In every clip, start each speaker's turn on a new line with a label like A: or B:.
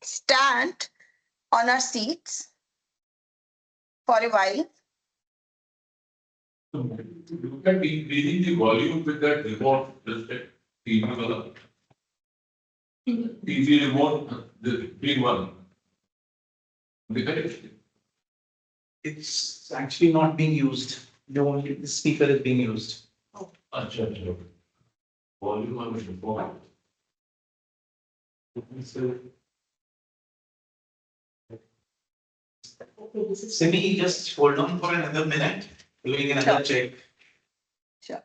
A: stand on our seats for a while.
B: You can be increasing the volume with that remote, just like TV remote, the big one. Correct?
C: It's actually not being used. The speaker is being used.
B: अच्छा अच्छा volume on the phone.
C: Simi, just hold on for another minute. Doing another check.
A: Sure.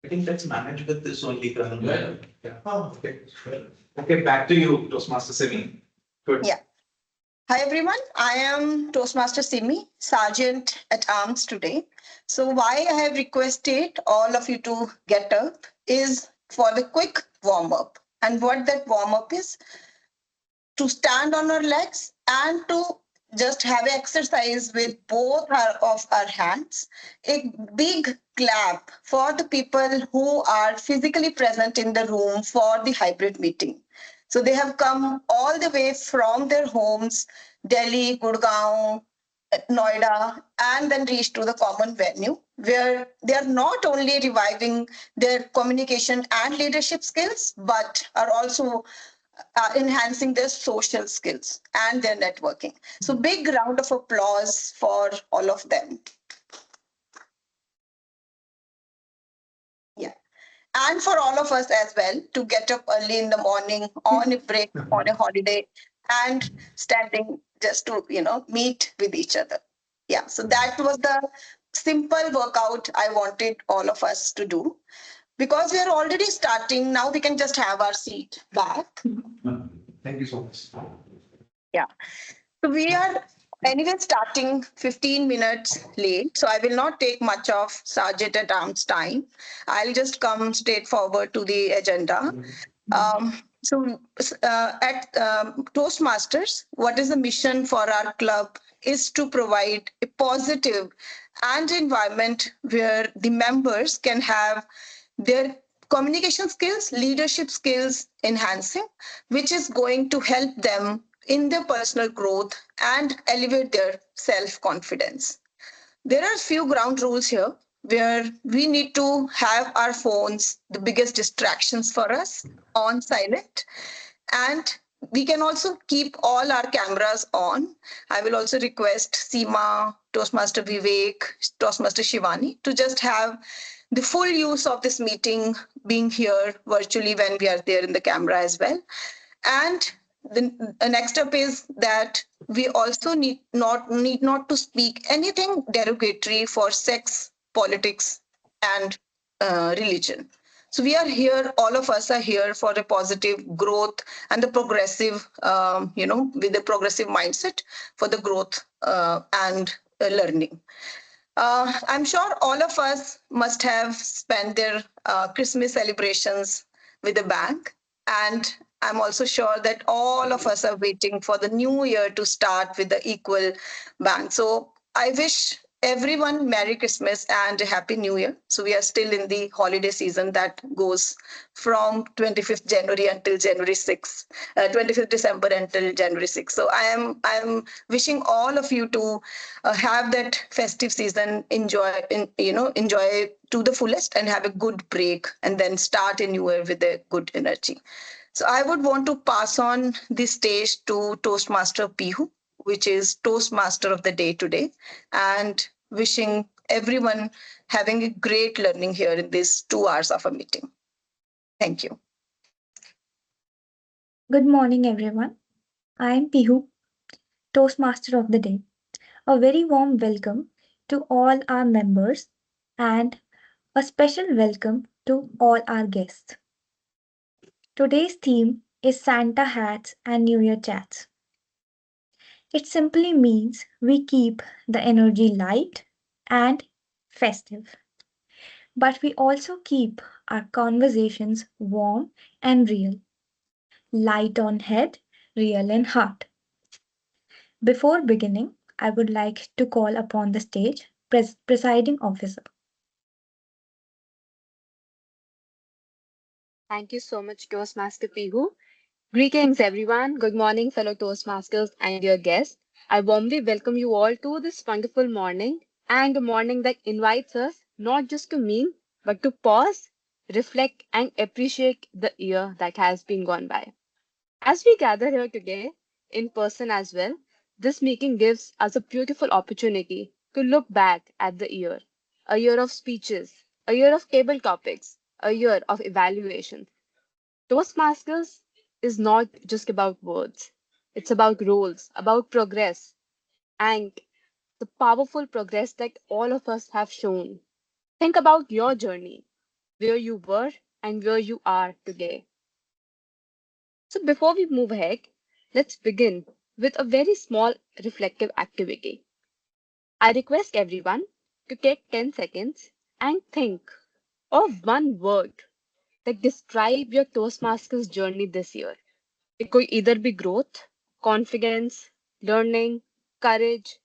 C: I think let's manage with this only, Karan.
B: Yeah.
C: Oh, okay. Okay, back to you, Toastmaster Simi. Good.
A: Yeah. Hi everyone, I am Toastmaster Simi, Sergeant at Arms today. So why I have requested all of you to get up is for the quick warm up. And what that warm up is, to stand on our legs and to just have exercise with both of our hands. A big clap for the people who are physically present in the room for the hybrid meeting. So they have come all the way from their homes, Delhi, Gurgaon, Noida, and then reached to the common venue where they are not only reviving their communication and leadership skills, but are also enhancing their social skills and their networking. So big round of applause for all of them. Yeah. And for all of us as well to get up early in the morning on a break, on a holiday, and standing just to, meet with each other. Yeah. So that was the simple workout I wanted all of us to do. Because we are already starting, now we can just have our seat back.
C: Thank you so much.
A: Yeah. So we are anyway starting 15 minutes late. So I will not take much of Sergeant at Arms time. I'll just come straight forward to the agenda. At Toastmasters, what is the mission for our club is to provide a positive and environment where the members can have their communication skills, leadership skills enhancing, which is going to help them in their personal growth and elevate their self-confidence. There are few ground rules here where we need to have our phones, the biggest distractions for us, on silent. And we can also keep all our cameras on. I will also request Seema, Toastmaster Vivek, Toastmaster Shivani to just have the full use of this meeting being here virtually when we are there in the camera as well. And the next step is that we also need not to speak anything derogatory for sex, politics, and religion. So we are here, all of us are here for a positive growth and the progressive, with a progressive mindset for the growth and learning. I'm sure all of us must have spent their Christmas celebrations with a bang. And I'm also sure that all of us are waiting for the new year to start with the equal bang. So I wish everyone Merry Christmas and a Happy New Year. So we are still in the holiday season that goes from 25th January until January 6th, 25th December until January 6th. So I'm wishing all of you to have that festive season, enjoy to the fullest and have a good break and then start a new year with a good energy. So I would want to pass on the stage to Toastmaster Pihu, which is Toastmaster of the day today, and wishing everyone having a great learning here in these 2 hours of a meeting. Thank you.
D: Good morning, everyone. I am Pihu, Toastmaster of the Day. A very warm welcome to all our members and a special welcome to all our guests. Today's theme is Santa hats and New Year chats. It simply means we keep the energy light and festive. But we also keep our conversations warm and real. Light on head, real in heart. Before beginning, I would like to call upon the stage presiding officer.
E: Thank you so much, Toastmaster Pihu. Greetings, everyone. Good morning, fellow Toastmasters and dear guests. I warmly welcome you all to this wonderful morning and a morning that invites us not just to mean, but to pause, reflect, and appreciate the year that has been gone by. As we gather here today, in person as well, this meeting gives us a beautiful opportunity to look back at the year. A year of speeches, a year of table topics, a year of evaluation. Toastmasters is not just about words, it's about roles, about progress, and the powerful progress that all of us have shown. Think about your journey, where you were and where you are today. So, before we move ahead, let's begin with a very small reflective activity. I request everyone to take 10 seconds and think of one word that describe your Toastmasters journey this year. It could either be growth, confidence, learning, courage.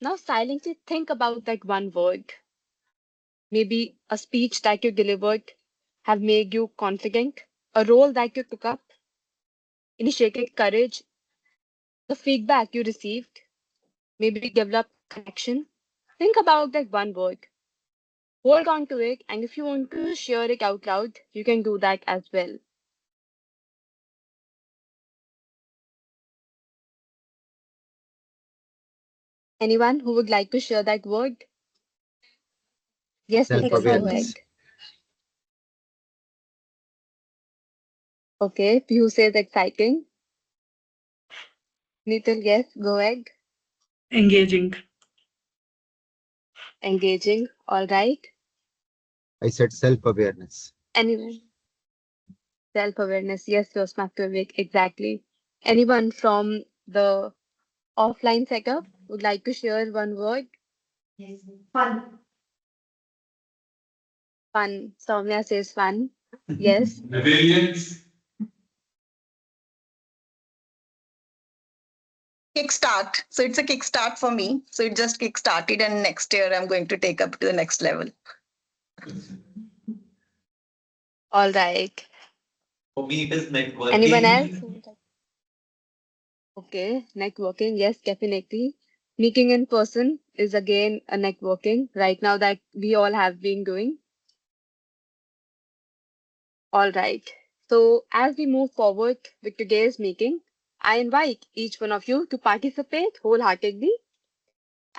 E: Now, silently think about that one word. Maybe a speech that you delivered have made you confident, a role that you took up, initiated courage, the feedback you received, maybe developed connection. Think about that one word. Hold on to it, and if you want to share it out loud, you can do that as well. Anyone who would like to share that word? Yes, Nitin, go ahead.
D: Exciting.
F: Self-awareness.
E: Okay, Piyu says exciting. Nitin, yes, go ahead.
G: Engaging.
E: Engaging, all right.
F: I said self-awareness.
E: Anyone? Self-awareness, yes, your smart to awake, exactly. Anyone from the offline setup would like to share one word? Fun. Soumya says fun. Yes.
B: Resilience.
A: Kickstart. So it's a kickstart for me. So it just kickstarted, and next year I'm going to take up to the next level.
E: All right.
C: For me, it is
E: Anyone else?
C: networking.
E: Okay, networking, yes, definitely. Meeting in person is again a networking right now that we all have been doing. All right. So, as we move forward with today's meeting, I invite each one of you to participate wholeheartedly.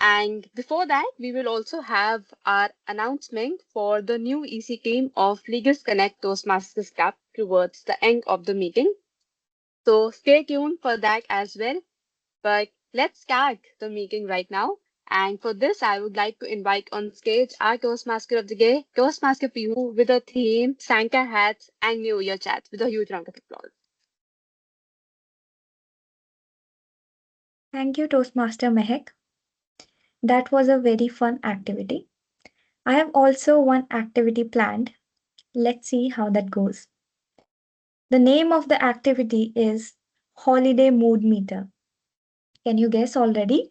E: And before that, we will also have our announcement for the new EC team of Leaders Connect Toastmasters Cup towards the end of the meeting. So, stay tuned for that as well. But let's start the meeting right now. And for this, I would like to invite on stage our Toastmaster of the day, Toastmaster Pihu, with a theme, Santa hats, and New Year chats, with a huge round of applause.
D: Thank you, Toastmaster Mehak. That was a very fun activity. I have also one activity planned. Let's see how that goes. The name of the activity is Holiday Mood Meter. Can you guess already?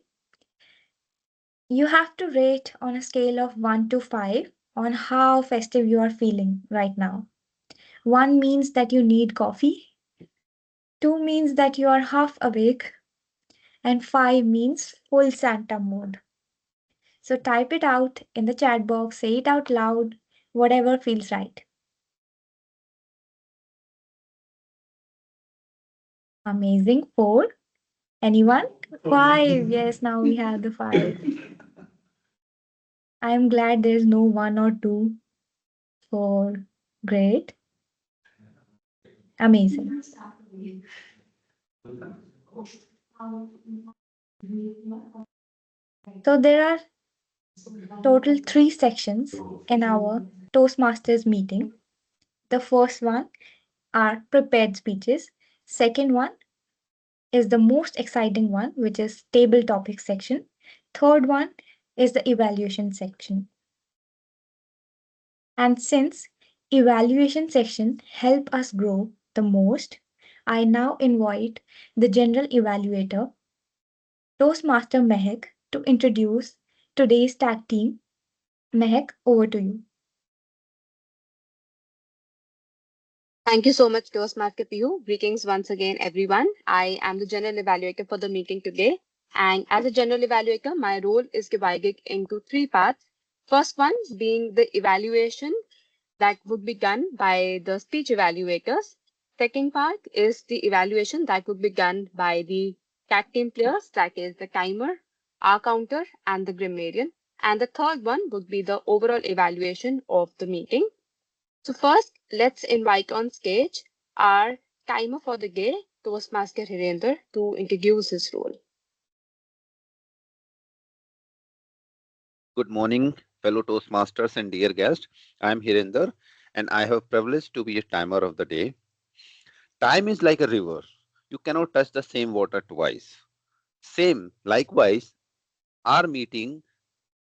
D: You have to rate on a scale of 1 to 5 on how festive you are feeling right now. 1 means that you need coffee, 2 means that you are half awake, and 5 means full Santa mode. So type it out in the chat box, say it out loud, whatever feels right. Amazing. 4. Anyone? 5. Yes, now we have the 5. I'm glad there's no 1 or 2. 4. Great. Amazing. So there are total 3 sections in our Toastmasters meeting. The first one are prepared speeches. Second one is the most exciting one, which is table topic section. Third one is the evaluation section. And since evaluation section help us grow the most, I now invite the general evaluator, Toastmaster Mehak, to introduce today's tag team. Mehak, over to you.
E: Thank you so much, Toastmaster Pihu. Greetings once again, everyone. I am the general evaluator for the meeting today. And as a general evaluator, my role is divided into three parts. First one being the evaluation that would be done by the speech evaluators. Second part is the evaluation that would be done by the cat team players, that is the timer, our counter, and the grammarian. And the third one would be the overall evaluation of the meeting. So first, let's invite on stage our timer for the day, Toastmaster Hirender, to introduce his role.
F: Good morning, fellow Toastmasters and dear guests. I am Hirinder, and I have privilege to be a timer of the day. Time is like a river. You cannot touch the same water twice. Likewise, our meeting,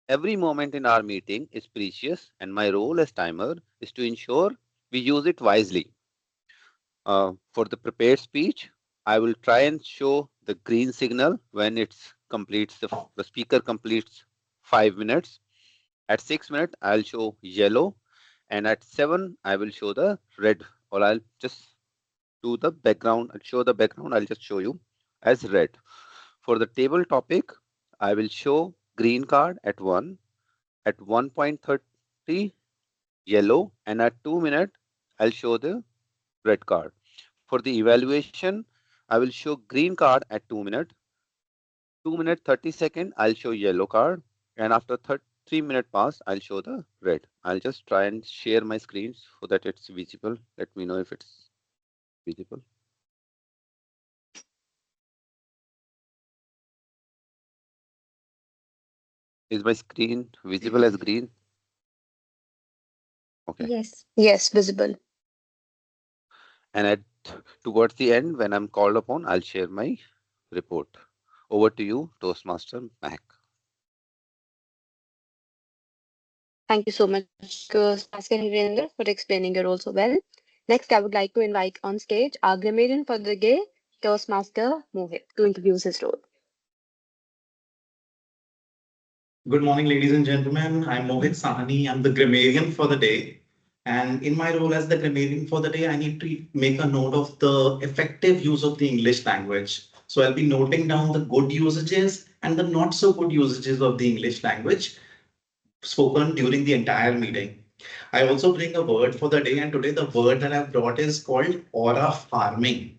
F: every moment in our meeting is precious, and my role as timer is to ensure we use it wisely. For the prepared speech, I will try and show the green signal when the speaker completes 5 minutes. At 6 minutes, I'll show yellow, and at 7, I will show the red. Or I'll just do the background. I'll show the background. I'll just show you as red. For the table topic, I will show green card at 1. At 1.30, yellow, and at 2 minutes, I'll show the red card. For the evaluation, I will show green card at 2 minutes. 2 minutes 30 seconds, I'll show yellow card. And after 3 minutes pass, I'll show the red. I'll just try and share my screen so that it's visible. Let me know if it's visible. Is my screen visible as green? Okay.
D: Yes.
E: Yes, visible.
F: And towards the end, when I'm called upon, I'll share my report. Over to you, Toastmaster Mac.
E: Thank you so much, Toastmaster Hirender, for explaining your role so well. Next, I would like to invite on stage our grammarian for the day, Toastmaster Mohit, to introduce his role.
C: Good morning, ladies and gentlemen. I'm Mohit Sahani. I'm the grammarian for the day. And in my role as the grammarian for the day, I need to make a note of the effective use of the English language. So I'll be noting down the good usages and the not so good usages of the English language spoken during the entire meeting. I also bring a word for the day, and today the word that I've brought is called aura farming.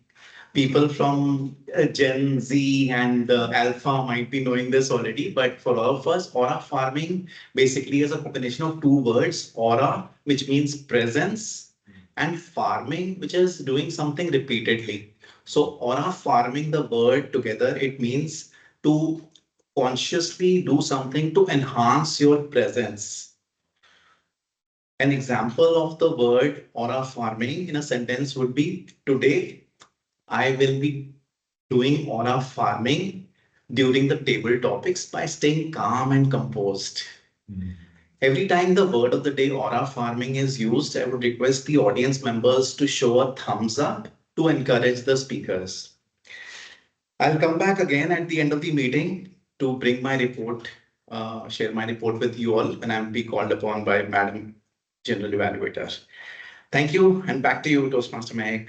C: People from Gen Z and Alpha might be knowing this already, but for all of us, aura farming basically is a combination of two words: aura, which means presence, and farming, which is doing something repeatedly. So, aura farming, the word together, it means to consciously do something to enhance your presence. An example of the word aura farming in a sentence would be: today I will be doing aura farming during the table topics by staying calm and composed. Every time the word of the day aura farming is used, I would request the audience members to show a thumbs up to encourage the speakers. I'll come back again at the end of the meeting to bring my report, share my report with you all when I'm be called upon by Madam General Evaluator. Thank you, and back to you, Toastmaster Mahek.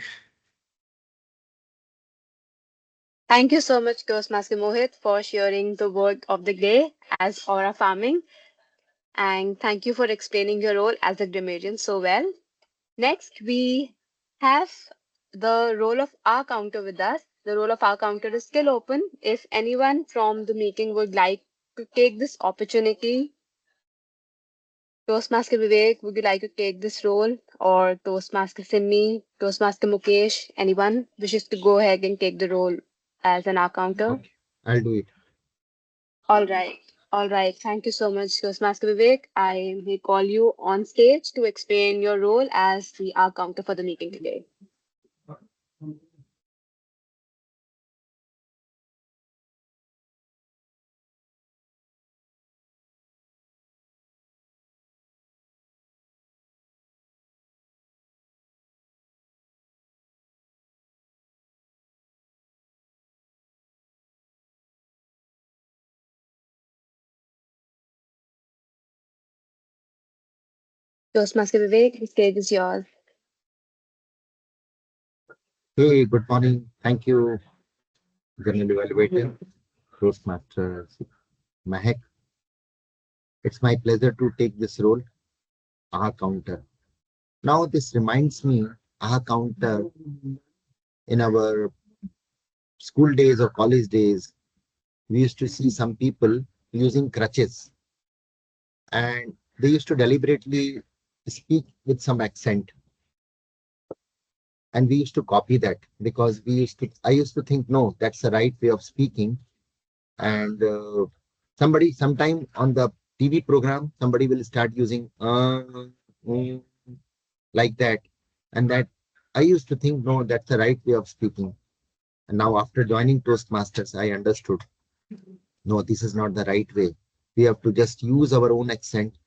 E: Thank you so much, Toastmaster Mohit, for sharing the word of the day as aura farming. And thank you for explaining your role as a grammarian so well. Next, we have the role of our counter with us. The role of our counter is still open. If anyone from the meeting would like to take this opportunity, Toastmaster Vivek, would you like to take this role? Or Toastmaster Simmi, Toastmaster Mukesh, anyone wishes to go ahead and take the role as an our counter?
F: Okay, I'll do it.
E: All right. All right. Thank you so much, Toastmaster Vivek. I may call you on stage to explain your role as the our counter for the meeting today. Toastmaster Vivek, the stage is yours.
G: Hey, good morning. Thank you, General Evaluator, Toastmaster Mahek. It's my pleasure to take this role, AHA counter. Now, this reminds me, AHA counter in our school days or college days, we used to see some people using crutches and they used to deliberately speak with some accent. And we used to copy that because I used to think, no, that's the right way of speaking. And sometime on the TV program, somebody will start using mm, like that. And that I used to think, no, that's the right way of speaking. And now after joining Toastmasters, I understood, no, this is not the right way. We have to just use our own accent,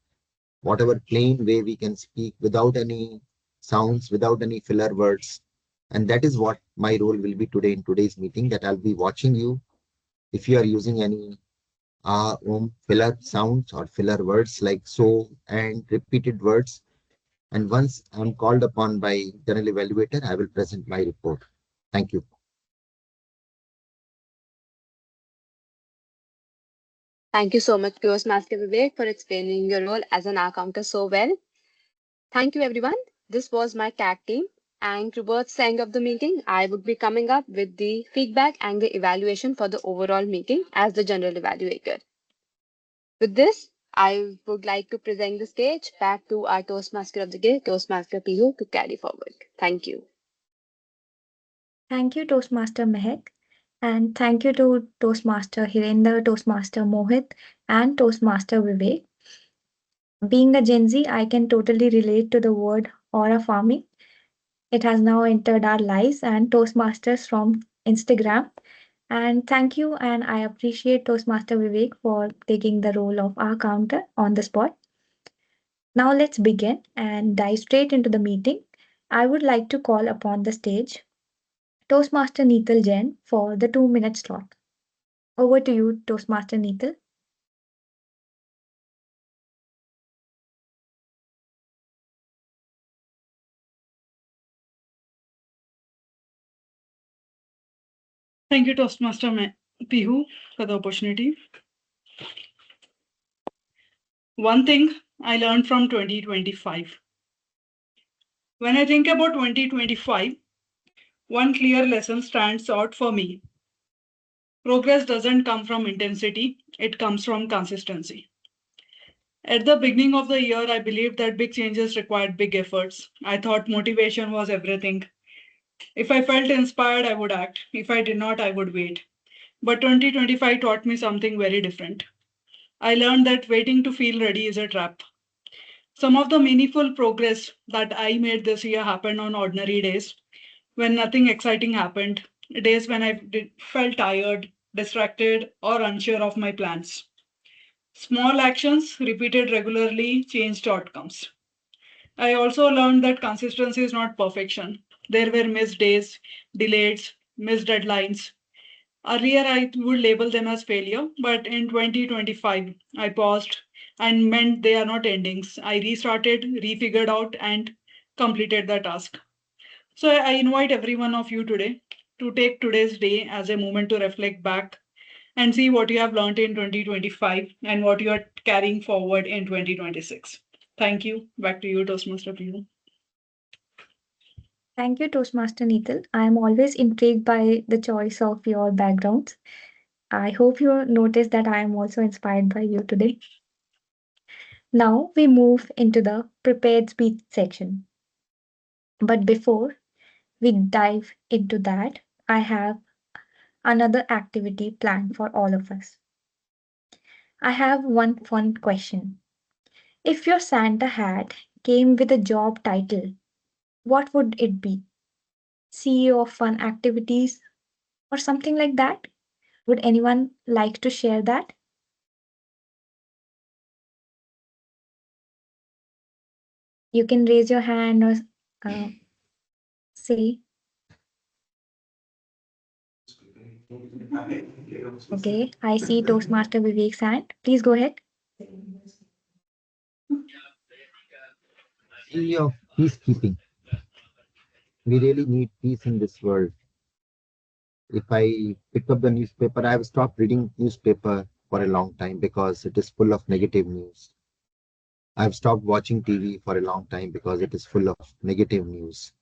G: whatever plain way we can speak without any sounds, without any filler words. And that is what my role will be today in today's meeting, that I'll be watching you. If you are using any filler sounds or filler words like so and repeated words. And once I'm called upon by general evaluator, I will present my report. Thank you.
E: Thank you so much, Toastmaster Vivek, for explaining your role as an accountant so well. Thank you, everyone. This was my tag team. And towards the end of the meeting, I would be coming up with the feedback and the evaluation for the overall meeting as the general evaluator. With this, I would like to present the stage back to our Toastmaster of the day, Toastmaster Pihu, to carry forward. Thank you.
D: Thank you, Toastmaster Mehak. And thank you to Toastmaster Hirender, Toastmaster Mohit, and Toastmaster Vivek. Being a Gen Z, I can totally relate to the word aura farming. It has now entered our lives and Toastmasters from Instagram. And thank you, and I appreciate Toastmaster Vivek for taking the role of our counter on the spot. Now let's begin and dive straight into the meeting. I would like to call upon the stage Toastmaster Neetal Jain for the 2 minute slot. Over to you, Toastmaster Neetal.
H: Thank you, Toastmaster Pihu, for the opportunity. One thing I learned from 2025. When I think about 2025, one clear lesson stands out for me. Progress doesn't come from intensity, it comes from consistency. At the beginning of the year, I believed that big changes required big efforts. I thought motivation was everything. If I felt inspired, I would act. If I did not, I would wait. But 2025 taught me something very different. I learned that waiting to feel ready is a trap. Some of the meaningful progress that I made this year happened on ordinary days when nothing exciting happened, days when felt tired, distracted, or unsure of my plans. Small actions repeated regularly changed outcomes. I also learned that consistency is not perfection. There were missed days, delays, missed deadlines. Earlier, I would label them as failure, but in 2025, I paused and meant they are not endings. I restarted, refigured out, and completed the task. So I invite every one of you today to take today's day as a moment to reflect back and see what you have learned in 2025 and what you are carrying forward in 2026. Thank you. Back to you, Toastmaster Pihu.
D: Thank you, Toastmaster Neetal. I am always intrigued by the choice of your backgrounds. I hope you notice that I am also inspired by you today. Now we move into the prepared speech section. But before we dive into that, I have another activity planned for all of us. I have one fun question. If your Santa hat came with a job title, what would it be? CEO of Fun Activities or something like that? Would anyone like to share that? You can raise your hand or say. Okay, I see Toastmaster Vivek's hand. Please go ahead.
G: CEO of peacekeeping. We really need peace in this world. If I pick up the newspaper, I have stopped reading newspaper for a long time because it is full of negative news. I've stopped watching TV for a long time because it is full of negative news.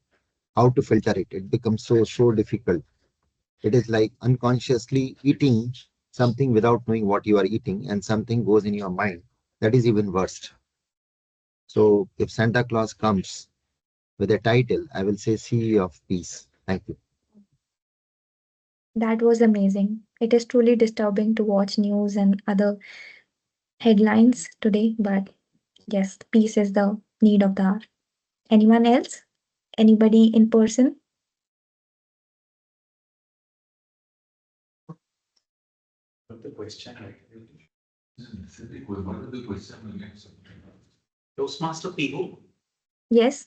G: How to filter it? It becomes so difficult. It is like unconsciously eating something without knowing what you are eating, and something goes in your mind. That is even worse. So if Santa Claus comes with a title, I will say CEO of Peace. Thank you.
D: That was amazing. It is truly disturbing to watch news and other headlines today, but yes, peace is the need of the hour. Anyone else? Anybody in person?
C: The question, right?
B: What is the question again?
C: Toastmaster Pihu,
D: Yes,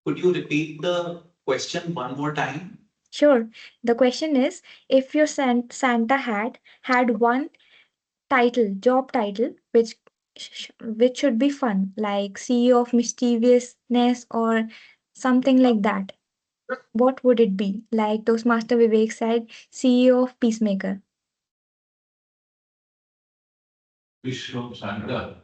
C: could you repeat the question one more time?
D: sure. The question is, if your Santa hat had one title, job title, which should be fun, like CEO of mischievousness or something like that, what would it be? Like Toastmaster Vivek said, CEO of Peacemaker.
B: Wish from Santa.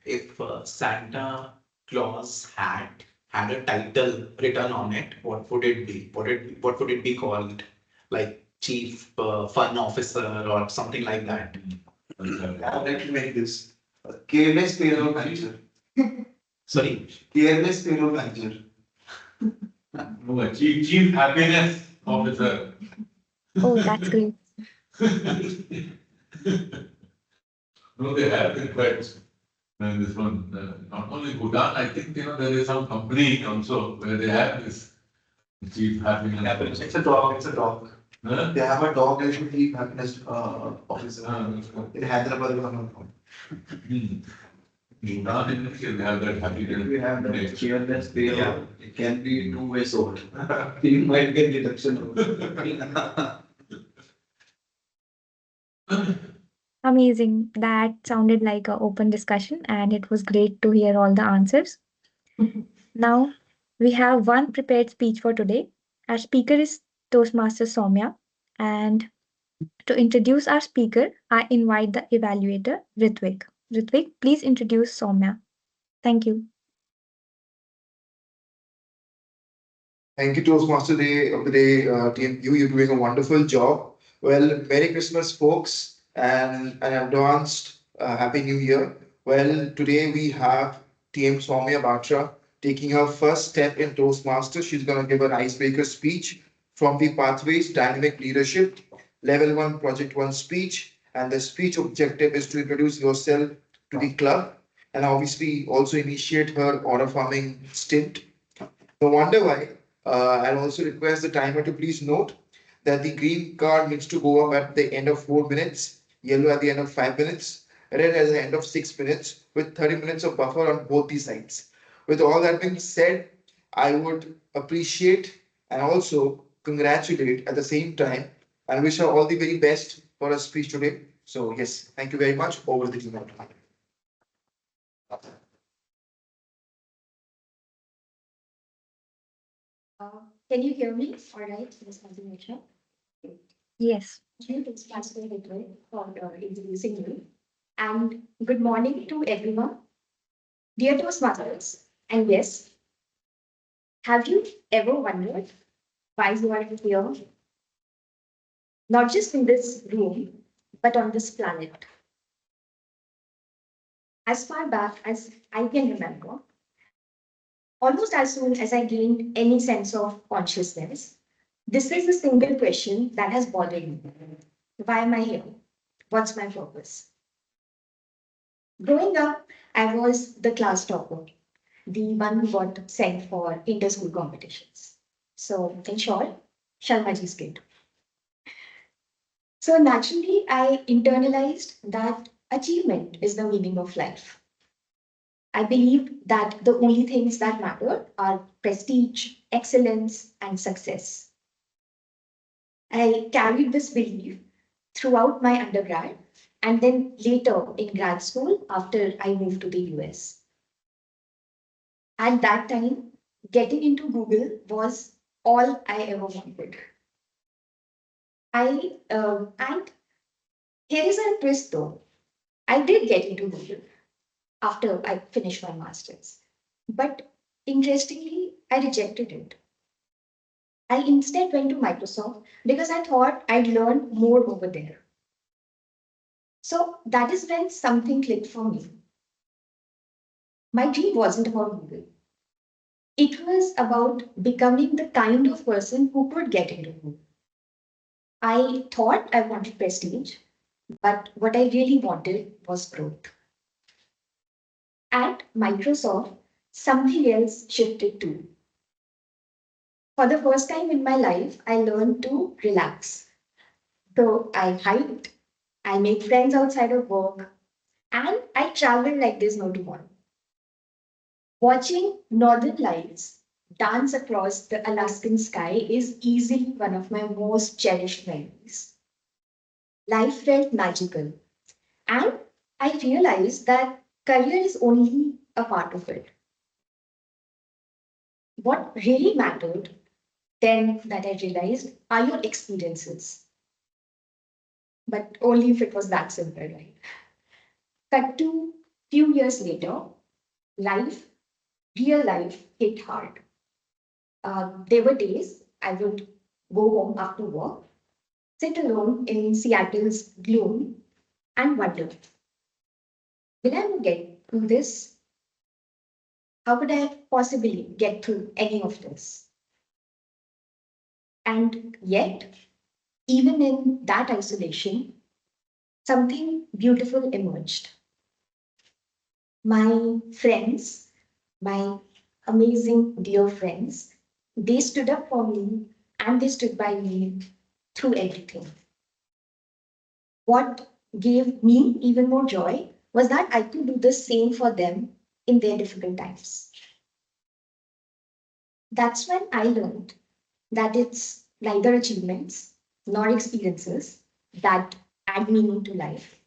C: If Santa Claus had a title written on it, what would it be? What would it be called? Like Chief Fun Officer or something like that?
B: I'd
I: like to make this careless payroll manager.
C: Sorry.
I: Careless payroll manager.
B: No, chief happiness officer.
D: Oh, that's great.
B: No, they have been quite, this one, not only Bhutan, I think, there is some company also where they have this chief happiness.
I: It's a dog. It's a dog.
B: Huh?
I: They have a dog as chief happiness officer.
B: That's good.
I: In Hyderabad, if I'm not wrong.
B: Bhutan, in India, they have that happiness.
I: We have that careless payroll. It can be two-way sword. You might get deduction.
D: Amazing. That sounded like an open discussion, and it was great to hear all the answers. Now, we have one prepared speech for today. Our speaker is Toastmaster Soumya. And to introduce our speaker, I invite the evaluator, Ritvik. Ritvik, please introduce Soumya. Thank you.
I: Thank you, Toastmaster Day of the Day, team. You're doing a wonderful job. Well, Merry Christmas, folks, and an advanced Happy New Year. Well, today we have TM Soumya Batra taking her first step in Toastmasters. She's going to give an icebreaker speech from the Pathways Dynamic Leadership Level 1 Project 1 speech. And the speech objective is to introduce yourself to the club and obviously also initiate her order farming stint. No wonder why. I'll also request the timer to please note that the green card needs to go up at the end of 4 minutes, yellow at the end of 5 minutes, red at the end of 6 minutes, with 30 minutes of buffer on both the sides. With all that being said, I would appreciate and also congratulate at the same time and wish her all the very best for her speech today. So yes, thank you very much. Over to the team.
J: Can you hear me? All right, Ms. Madhumisha.
D: Yes.
J: Thank you, Pastor Hitler, for introducing me. And good morning to everyone. Dear Toastmasters, and yes, have you ever wondered why you are here? Not just in this room, but on this planet. As far back as I can remember, almost as soon as I gained any sense of consciousness, this is the single question that has bothered me. Why am I here? What's my purpose? Growing up, I was the class topper, the one who got sent for inter-school competitions. So, in short, Sharmaji's kid. So, naturally, I internalized that achievement is the meaning of life. I believed that the only things that matter are prestige, excellence, and success. I carried this belief throughout my undergrad and then later in grad school after I moved to the US. At that time, getting into Google was all I ever wanted. And here is a twist though. I did get into Google after I finished my master's. But interestingly, I rejected it. I instead went to Microsoft because I thought I'd learn more over there. So that is when something clicked for me. My dream wasn't about Google. It was about becoming the kind of person who could get into Google. I thought I wanted prestige, but what I really wanted was growth. At Microsoft, something else shifted too. For the first time in my life, I learned to relax. So I hiked, I made friends outside of work, and I traveled like there's no tomorrow. Watching northern lights dance across the Alaskan sky is easily one of my most cherished memories. Life felt magical, and I realized that career is only a part of it. What really mattered then that I realized are your experiences, but only if it was that simple, right? Cut to few years later, life, real life hit hard. There were days I would go home after work, sit alone in Seattle's gloom, and wonder, will I ever get through this? How could I possibly get through any of this? And yet, even in that isolation, something beautiful emerged. My friends, my amazing dear friends, they stood up for me and they stood by me through everything. What gave me even more joy was that I could do the same for them in their difficult times. That's when I learned that it's neither achievements nor experiences that add meaning to life.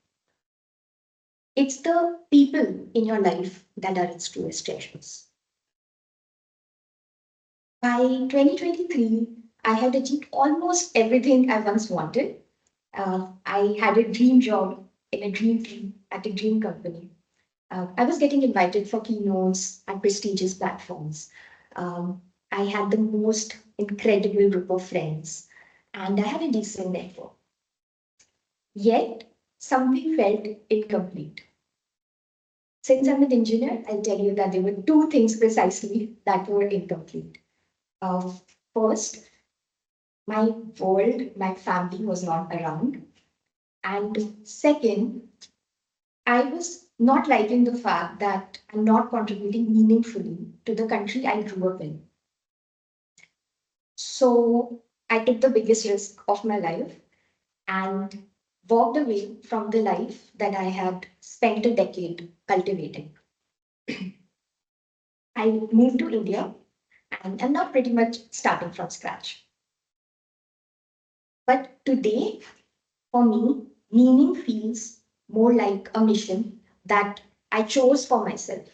J: It's the people in your life that are its truest treasures. By 2023, I had achieved almost everything I once wanted. I had a dream job in a dream team at a dream company. I was getting invited for keynotes at prestigious platforms. I had the most incredible group of friends, and I had a decent network. Yet, something felt incomplete. Since I'm an engineer, I'll tell you that there were two things precisely that were incomplete. Uh, First, my world, my family was not around. And second, I was not liking the fact that I'm not contributing meaningfully to the country I grew up in. So I took the biggest risk of my life and walked away from the life that I had spent a decade cultivating. I moved to India and I'm now pretty much starting from scratch. But today, for me, meaning feels more like a mission that I chose for myself.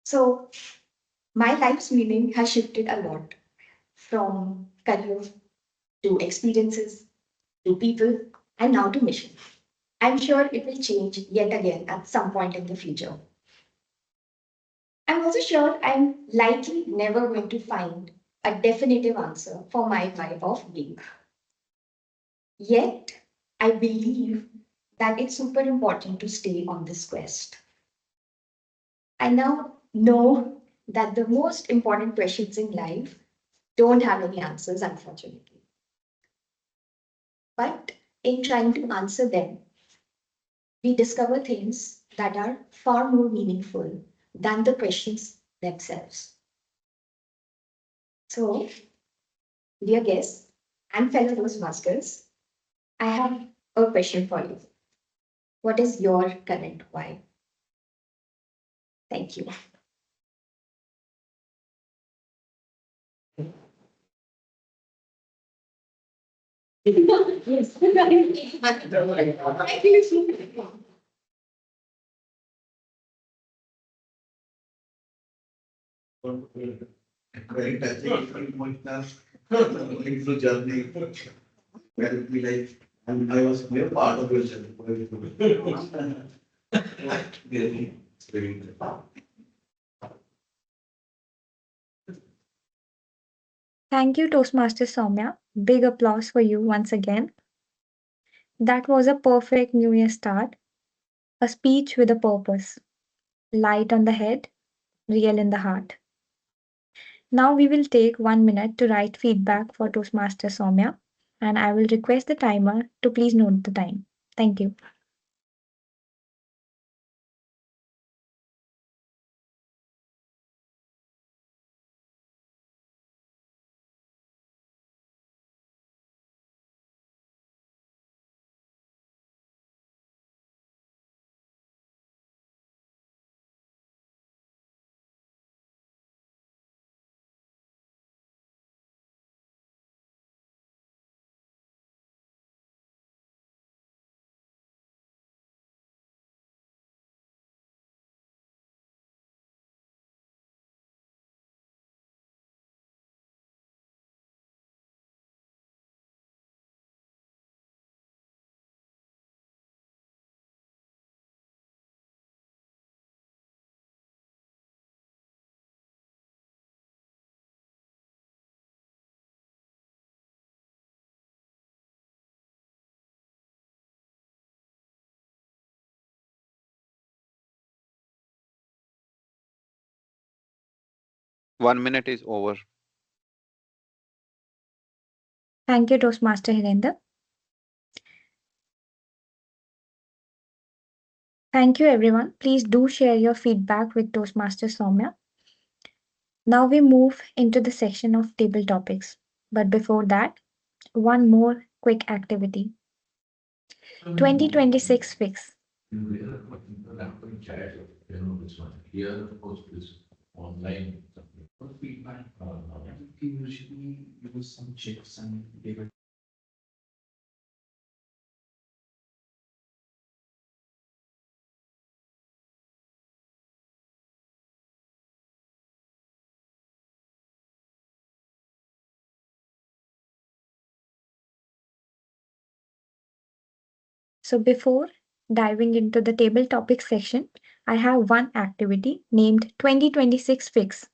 J: So my life's meaning has shifted a lot from career to experiences to people and now to mission. I'm sure it will change yet again at some point in the future. I'm also sure I'm likely never going to find a definitive answer for my why of being. Yet, I believe that it's super important to stay on this quest. I now know that the most important questions in life don't have any answers, unfortunately. But in trying to answer them, we discover things that are far more meaningful than the questions themselves. So, dear guests and fellow Toastmasters, I have a question for you. What is your current why? Thank you. Yes.
C: Very touching, emotional, going through journey. Where it be like, and I was mere part of your journey. Really, it's very good.
D: Thank you, Toastmaster Soumya. Big applause for you once again. That was a perfect New Year start, a speech with a purpose, light on the head, real in the heart. Now we will take 1 minute to write feedback for Toastmaster Soumya, and I will request the timer to please note the time. Thank you.
F: One minute is over.
D: Thank you, Toastmaster Hirender. Thank you, everyone. Please do share your feedback with Toastmaster Soumya. Now we move into the section of table topics. But before that, one more quick activity. 2026 fix.
B: This one here, of course, is online. Feedback.
C: We usually use some checks and give it.
D: So before diving into the table topic section, I have one activity named 2026 fix.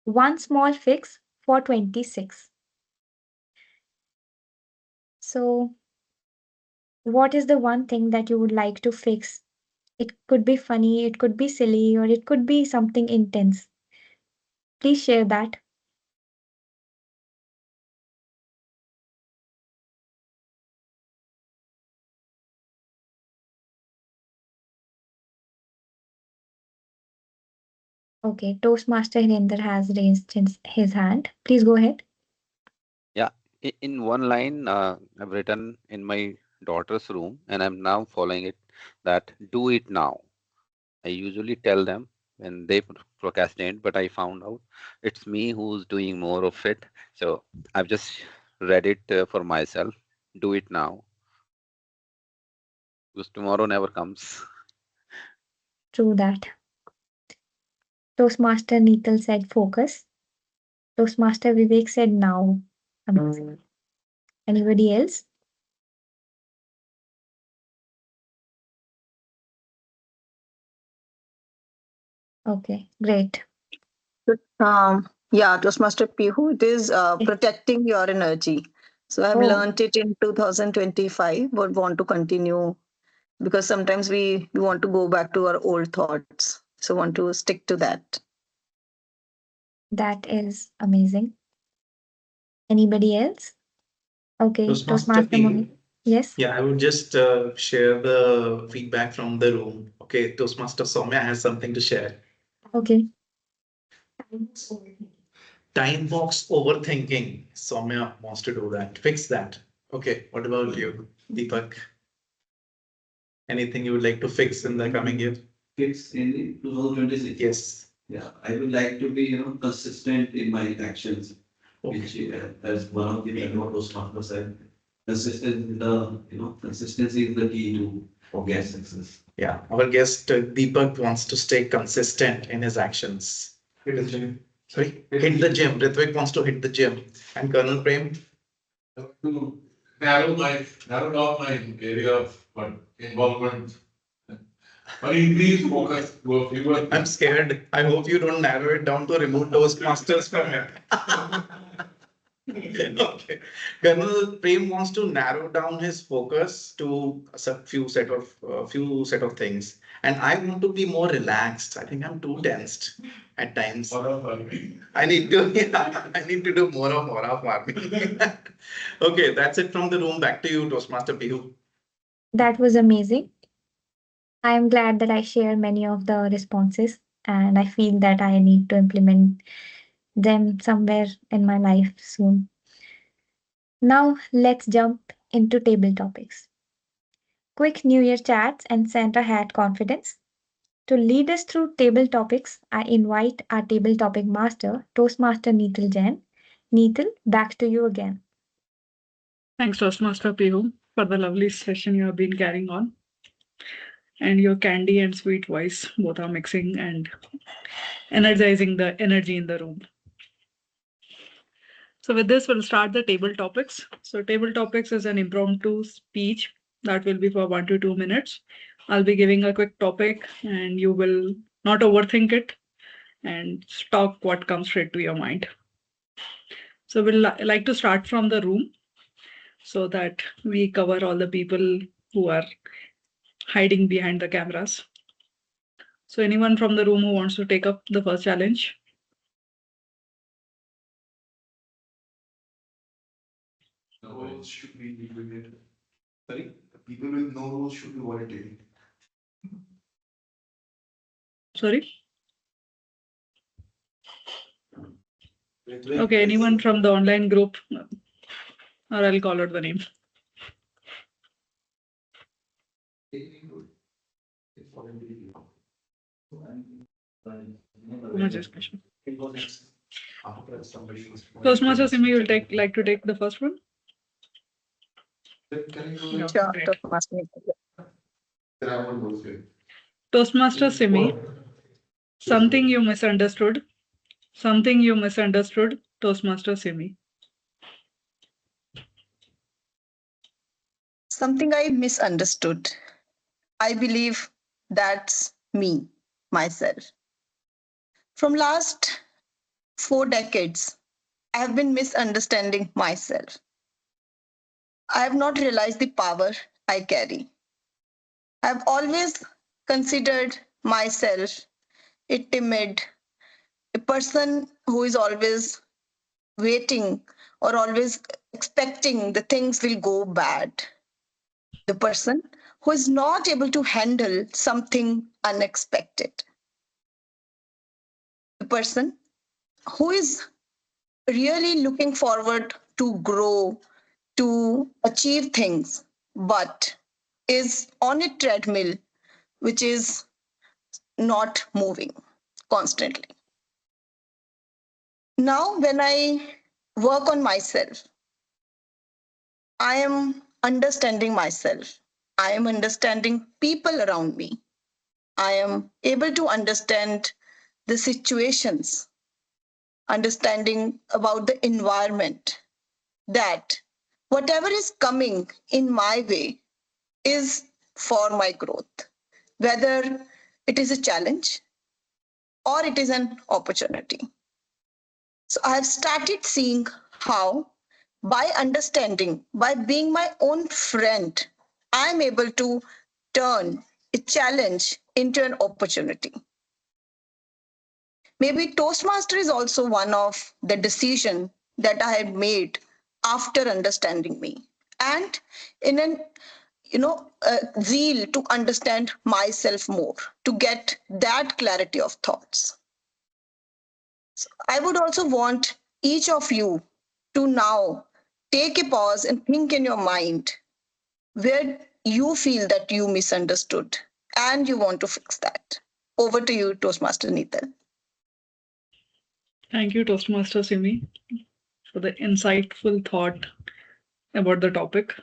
D: One small fix for 26. So what is the one thing that you would like to fix? It could be funny, it could be silly, or it could be something intense. Please share that. Okay, Toastmaster Hirinder has raised his hand. Please go ahead.
F: Yeah, in one line, I've written in my daughter's room, and I'm now following it that do it now. I usually tell them when they procrastinate, but I found out it's me who's doing more of it. So I've just read it for myself. Do it now, because tomorrow never comes.
D: True that. Toastmaster Neetal said focus. Toastmaster Vivek said now. Amazing. Anybody else? Okay, great.
A: Yeah, Toastmaster Pihu, it is protecting your energy. So I've
D: Oh,
A: learned it in 2025, but want to continue because sometimes we want to go back to our old thoughts. So want to stick to that.
D: that is amazing. Anybody else? Okay,
C: Toastmaster
D: Toastmaster Mohit.
C: P.
D: Yes.
C: Yeah, I would just share the feedback from the room. Okay, Toastmaster Soumya has something to share.
D: Okay.
C: Time box overthinking. Soumya wants to do that. Fix that. Okay, what about you, Deepak? Anything you would like to fix in the coming year?
K: Fix in 2026.
C: Yes.
K: Yeah, I would like to be, consistent in my actions,
C: Okay.
K: which as one of the mottos Mahatma said, consistent is the, consistency is the key to get success.
C: Yeah, our guest Deepak wants to stay consistent in his actions. Sorry, hit the gym. Ritvik wants to hit the gym. And Colonel Prem?
B: To narrow down my area of involvement, but increase focus to a fewer.
C: I'm scared. I hope you don't narrow it down to remove Toastmasters from it. Okay. Colonel Prem wants to narrow down his focus to a few set of things, and I want to be more relaxed. I think I'm too tensed at times. I need to I need to do more of aura farming. Okay, that's it from the room. Back to you, Toastmaster Pihu.
D: That was amazing. I am glad that I share many of the responses, and I feel that I need to implement them somewhere in my life soon. Now, let's jump into table topics. Quick New Year chats and Santa hat confidence. To lead us through table topics, I invite our table topic master, Toastmaster Neetal Jain. Neetal, back to you again.
H: Thanks, Toastmaster Pihu, for the lovely session you have been carrying on. And your candy and sweet voice both are mixing and energizing the energy in the room. So with this, we'll start the table topics. So table topics is an impromptu speech that will be for 1 to 2 minutes. I'll be giving a quick topic and you will not overthink it and talk what comes straight to your mind. So we'll like to start from the room so that we cover all the people who are hiding behind the cameras. So anyone from the room who wants to take up the first challenge?
I: No rules should be implemented. Sorry? The people with no rules should be volunteering.
H: Sorry? Okay, anyone from the online group? Or I'll call out the name. Much discussion. Toastmaster Simi, you'll like to take the first one? Yeah,
A: Sure,
H: great.
A: Toastmaster Neetal.
H: Toastmaster Simi, something you misunderstood. Something you misunderstood, Toastmaster Simi.
A: Something I misunderstood. I believe that's me, myself. From last 4 decades, I have been misunderstanding myself. I have not realized the power I carry. I have always considered myself a timid, a person who is always waiting or always expecting the things will go bad. The person who is not able to handle something unexpected. The person who is really looking forward to grow, to achieve things, but is on a treadmill which is not moving constantly. Now, when I work on myself, I am understanding myself. I am understanding people around me. I am able to understand the situations, understanding about the environment, that whatever is coming in my way is for my growth, whether it is a challenge or it is an opportunity. So I have started seeing how, by understanding, by being my own friend, I'm able to turn a challenge into an opportunity. Maybe Toastmaster is also one of the decision that I had made after understanding me, and in an zeal to understand myself more, to get that clarity of thoughts. So I would also want each of you to now take a pause and think in your mind where you feel that you misunderstood and you want to fix that. Over to you, Toastmaster Neetal.
H: Thank you, Toastmaster Simi, for the insightful thought about the topic.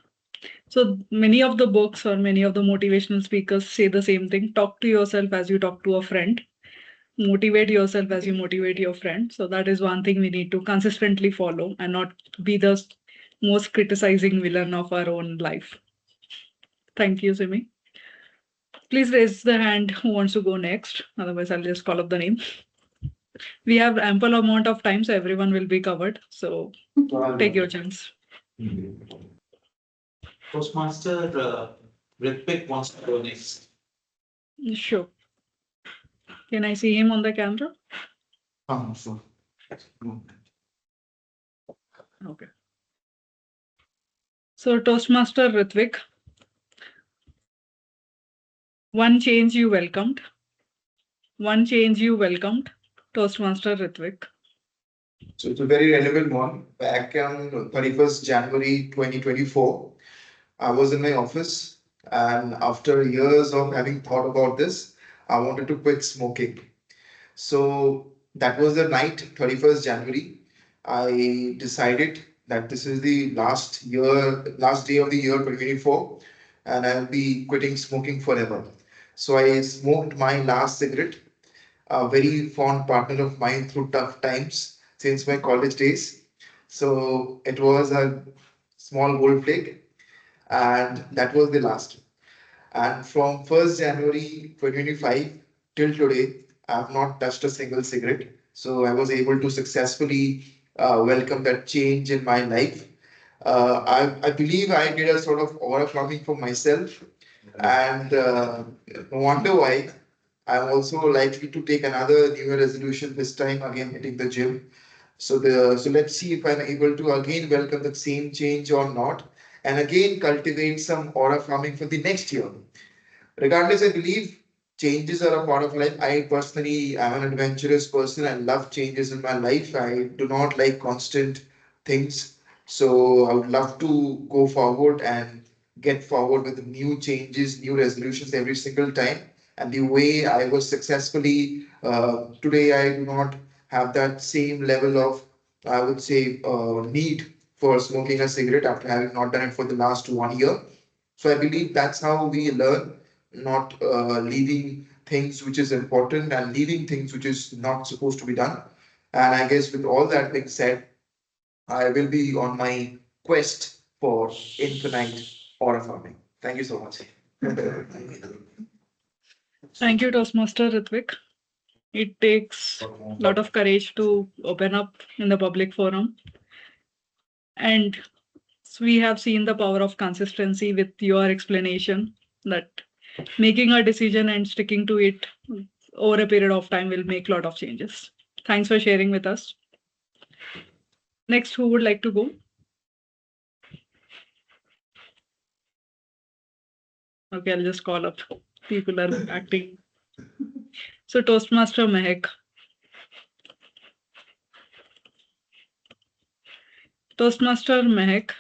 H: So many of the books or many of the motivational speakers say the same thing. Talk to yourself as you talk to a friend. motivate yourself as you motivate your friend. So that is one thing we need to consistently follow and not be the most criticizing villain of our own life. Thank you, Simi. Please raise the hand who wants to go next. Otherwise, I'll just call up the name. We have ample amount of time, so everyone will be covered. So take your chance.
C: Toastmaster Ritvik wants to go next.
H: Sure. Can I see him on the camera?
I: Sure.
H: Okay. So Toastmaster Ritvik, one change you welcomed. One change you welcomed. Toastmaster Ritvik.
I: So it's a very relevant one. Back on 31st January 2024, I was in my office, and after years of having thought about this, I wanted to quit smoking. So that was the night, 31st January. I decided that this is the last day of the year 2024, and I'll be quitting smoking forever. So I smoked my last cigarette, a very fond partner of mine through tough times since my college days. So it was a small gold flake, and that was the last. And from 1st January 2025 till today, I have not touched a single cigarette. So I was able to successfully welcome that change in my life. I believe I did a sort of aura farming for myself, and no wonder why. I'm also likely to take another New Year resolution, this time again hitting the gym. So let's see if I'm able to again welcome the same change or not, and again cultivate some aura farming for the next year. Regardless, I believe changes are a part of life. I personally am an adventurous person. I love changes in my life. I do not like constant things. So I would love to go forward and get forward with new changes, new resolutions every single time. And the way I was successfully today, I do not have that same level of, I would say, need for smoking a cigarette after having not done it for the last 1 year. So I believe that's how we learn, not leaving things which is important and leaving things which is not supposed to be done. And I guess with all that being said, I will be on my quest for infinite aura farming. Thank you so much.
H: Thank you, Toastmaster Ritvik. It takes a lot of courage to open up in the public forum. And we have seen the power of consistency with your explanation that making a decision and sticking to it over a period of time will make a lot of changes. Thanks for sharing with us. Next, who would like to go? Okay, I'll just call up. People are acting. So Toastmaster Mehak. Toastmaster Mehak.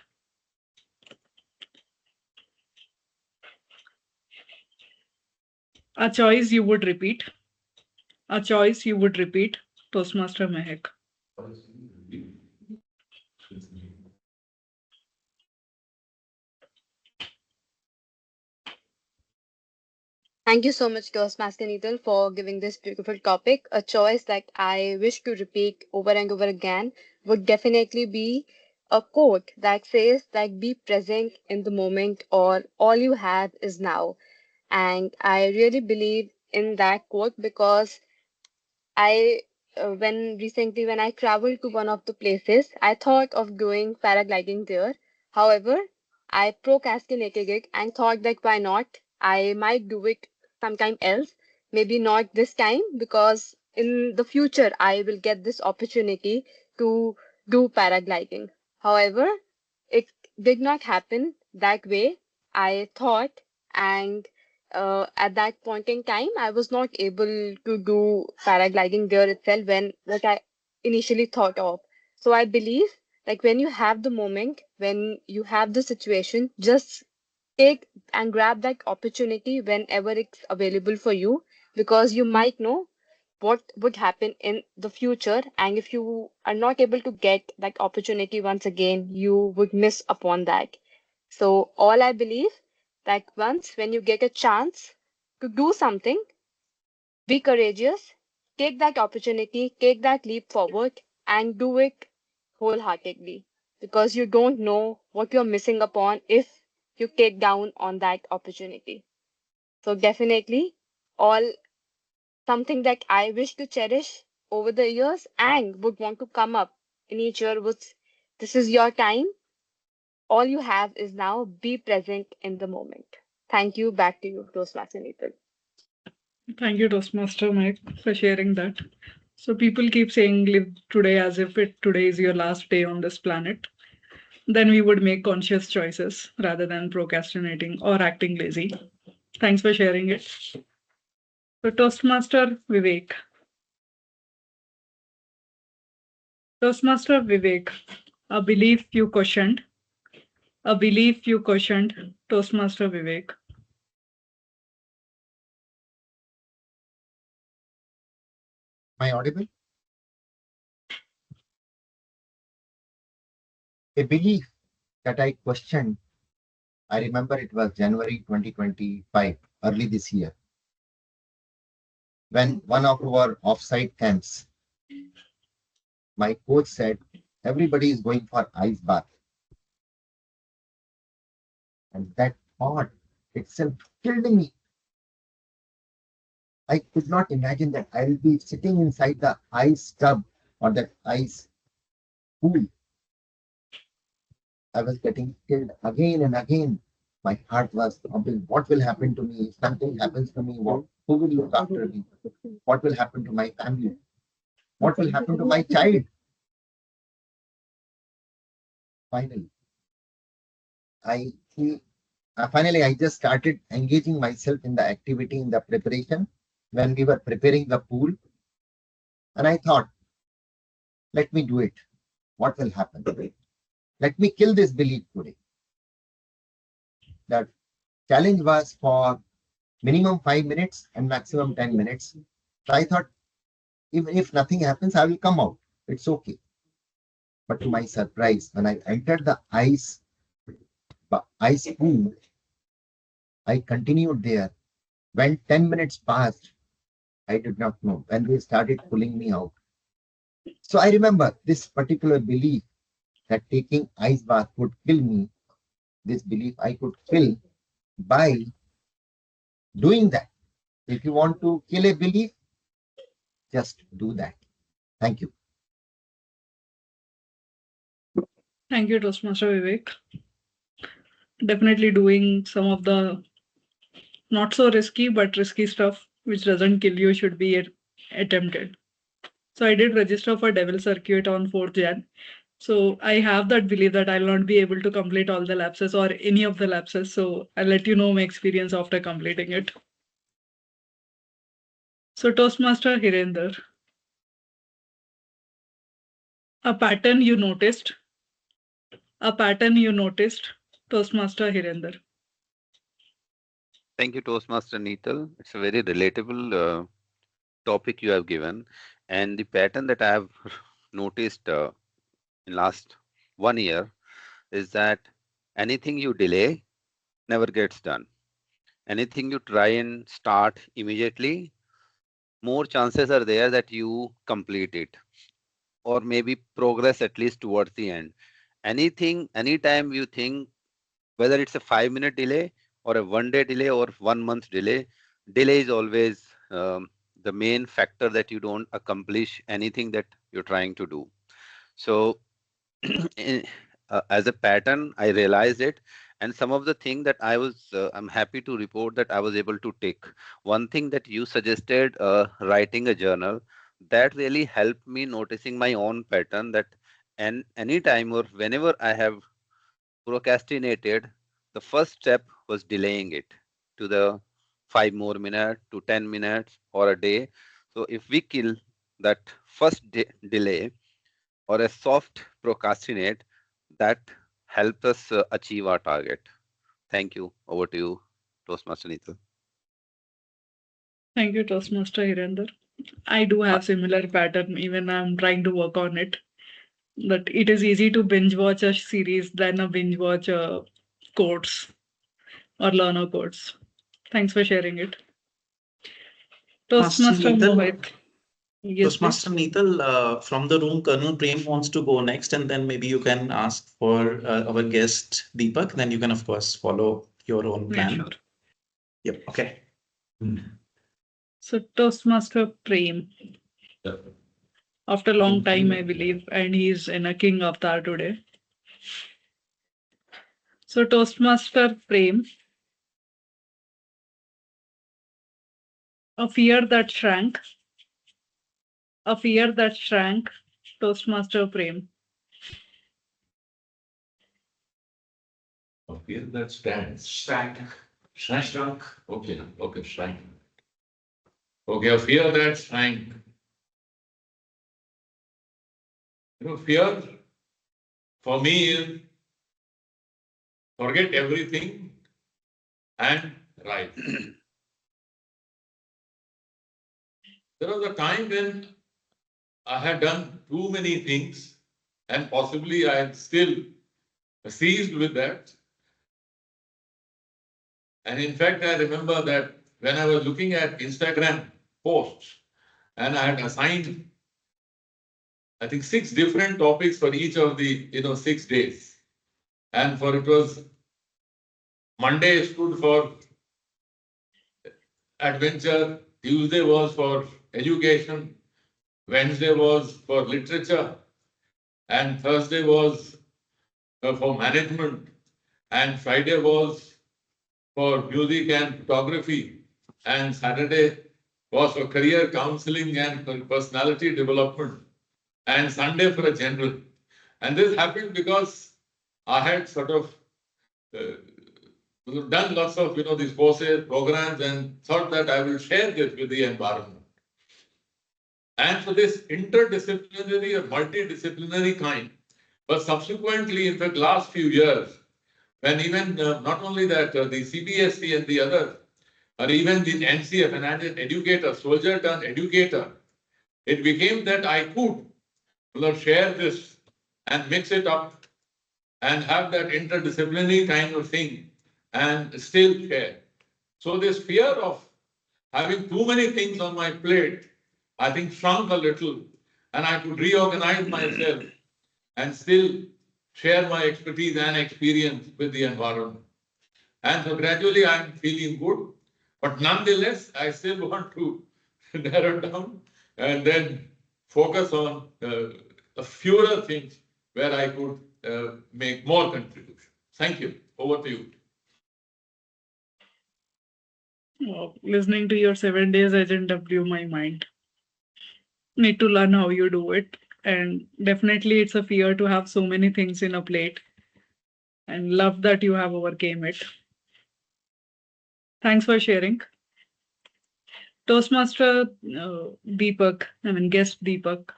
H: A choice you would repeat. A choice you would repeat. Toastmaster Mehak.
E: Thank you so much, Toastmaster Needle, for giving this beautiful topic. A choice that I wish to repeat over and over again would definitely be a quote that says that be present in the moment or all you have is now. And I really believe in that quote because I, when recently when I traveled to one of the places, I thought of doing paragliding there. However, I procrastinated it and thought that why not? I might do it sometime else. Maybe not this time because in the future I will get this opportunity to do paragliding. However, it did not happen that way. I thought, and at that point in time, I was not able to do paragliding there itself when what I initially thought of. So I believe like when you have the moment, when you have the situation, just take and grab that opportunity whenever it's available for you because you might know what would happen in the future, and if you are not able to get that opportunity once again, you would miss upon that. So all I believe that once when you get a chance to do something, be courageous take that opportunity, take that leap forward, and do it wholeheartedly because you don't know what you're missing upon if you take down on that opportunity. So, definitely, all something that I wish to cherish over the years and would want to come up in each year was this is your time. All you have is now be present in the moment. Thank you. Back to you, Toastmaster Nathan.
H: Thank you, Toastmaster Mike, for sharing that. So people keep saying live today as if today is your last day on this planet. Then we would make conscious choices rather than procrastinating or acting lazy. Thanks for sharing it. So Toastmaster Vivek. Toastmaster Vivek, a belief you questioned. A belief you questioned, Toastmaster Vivek.
G: Am I audible? A belief that I questioned, I remember it was January 2025, early this year, when one of our offsite camps, my coach said, everybody is going for ice bath. And that thought itself killed me. I could not imagine that I'll be sitting inside the ice tub or that ice pool. I was getting killed again and again. My heart was pumping. What will happen to me? If something happens to me, who will look after me? What will happen to my family? What will happen to my child? Finally, I finally I just started engaging myself in the activity, in the preparation when we were preparing the pool. And I thought, let me do it. What will happen? Let me kill this belief today. The challenge was for minimum 5 minutes and maximum 10 minutes. So I thought, even if nothing happens, I will come out. It's okay. But to my surprise, when I entered the ice pool, I continued there. When 10 minutes passed, I did not know when they started pulling me out. So I remember this particular belief that taking ice bath would kill me. This belief I could kill by doing that. If you want to kill a belief, just do that. Thank you.
H: Thank you, Toastmaster Vivek. Definitely doing some of the not so risky but risky stuff which doesn't kill you should be attempted. So I did register for Devil Circuit on 4th Jan. So I have that belief that I'll not be able to complete all the lapses or any of the lapses. So I'll let you know my experience after completing it. So Toastmaster Hirender, a pattern you noticed, Toastmaster Hirender.
F: Thank you, Toastmaster Neetal. It's a very relatable topic you have given. And the pattern that I have noticed in last 1 year is that anything you delay never gets done. Anything you try and start immediately, more chances are there that you complete it or maybe progress at least towards the end. Anytime you think whether it's a 5 minute delay or a 1 day delay or 1 month delay is always the main factor that you don't accomplish anything that you're trying to do. So as a pattern, I realized it. And some of the thing that I'm happy to report that I was able to take. One thing that you suggested, writing a journal, that really helped me noticing my own pattern that and anytime or whenever I have procrastinated, the first step was delaying it to the 5 more minutes to 10 minutes or a day. So if we kill that first delay or a soft procrastinate, that helps us achieve our target. Thank you. Over to you, Toastmaster Neetal.
H: Thank you, Toastmaster Hirender. I do have similar pattern, even I'm trying to work on it. That it is easy to binge watch a series than a binge watch quotes or learner quotes. Thanks for sharing it.
C: Master
H: Toastmaster
C: Neetal,
H: Mohit. Yes,
C: Toastmaster Neetal, from the room, Colonel Prem wants to go next, and then maybe you can ask for our guest Deepak. Then you can, of course, follow your own
H: yeah,
C: plan.
H: sure.
C: Yep. Okay.
H: So Toastmaster Prem.
B: Yeah.
H: After a long time, I believe, and he's in a king avatar today. So Toastmaster Prem, a fear that shrank, a fear that shrank, Toastmaster Prem.
B: A fear that stands. Shrank. Shrank. Okay, okay, shrank. Okay, a fear that shrank. Fear for me is forget everything and rise. There was a time when I had done too many things and possibly I had still seized with that. And in fact, I remember that when I was looking at Instagram posts and I had assigned, I think, 6 different topics for each of the 6 days. And for it was Monday stood for adventure, Tuesday was for education, Wednesday was for literature, and Thursday was for management, and Friday was for music and photography, and Saturday was for career counseling and for personality development, and Sunday for a general. And this happened because I had sort of done lots of these courses, programs, and thought that I will share this with the environment. And so this interdisciplinary or multidisciplinary kind, but subsequently in the last few years, when even not only that the CBSE and the others, or even the NCF, and as an educator, soldier turned educator, it became that I could share this and mix it up and have that interdisciplinary kind of thing and still share. So this fear of having too many things on my plate, I think shrunk a little, and I could reorganize myself and still share my expertise and experience with the environment. And so gradually I'm feeling good, but nonetheless, I still want to narrow down and then focus on a fewer things where I could make more contribution. Thank you. Over to you.
H: Listening to your 7 days agenda blew my mind. Need to learn how you do it. And definitely it's a fear to have so many things in a plate. And love that you have overcame it. Thanks for sharing. Toastmaster Deepak, guest Deepak.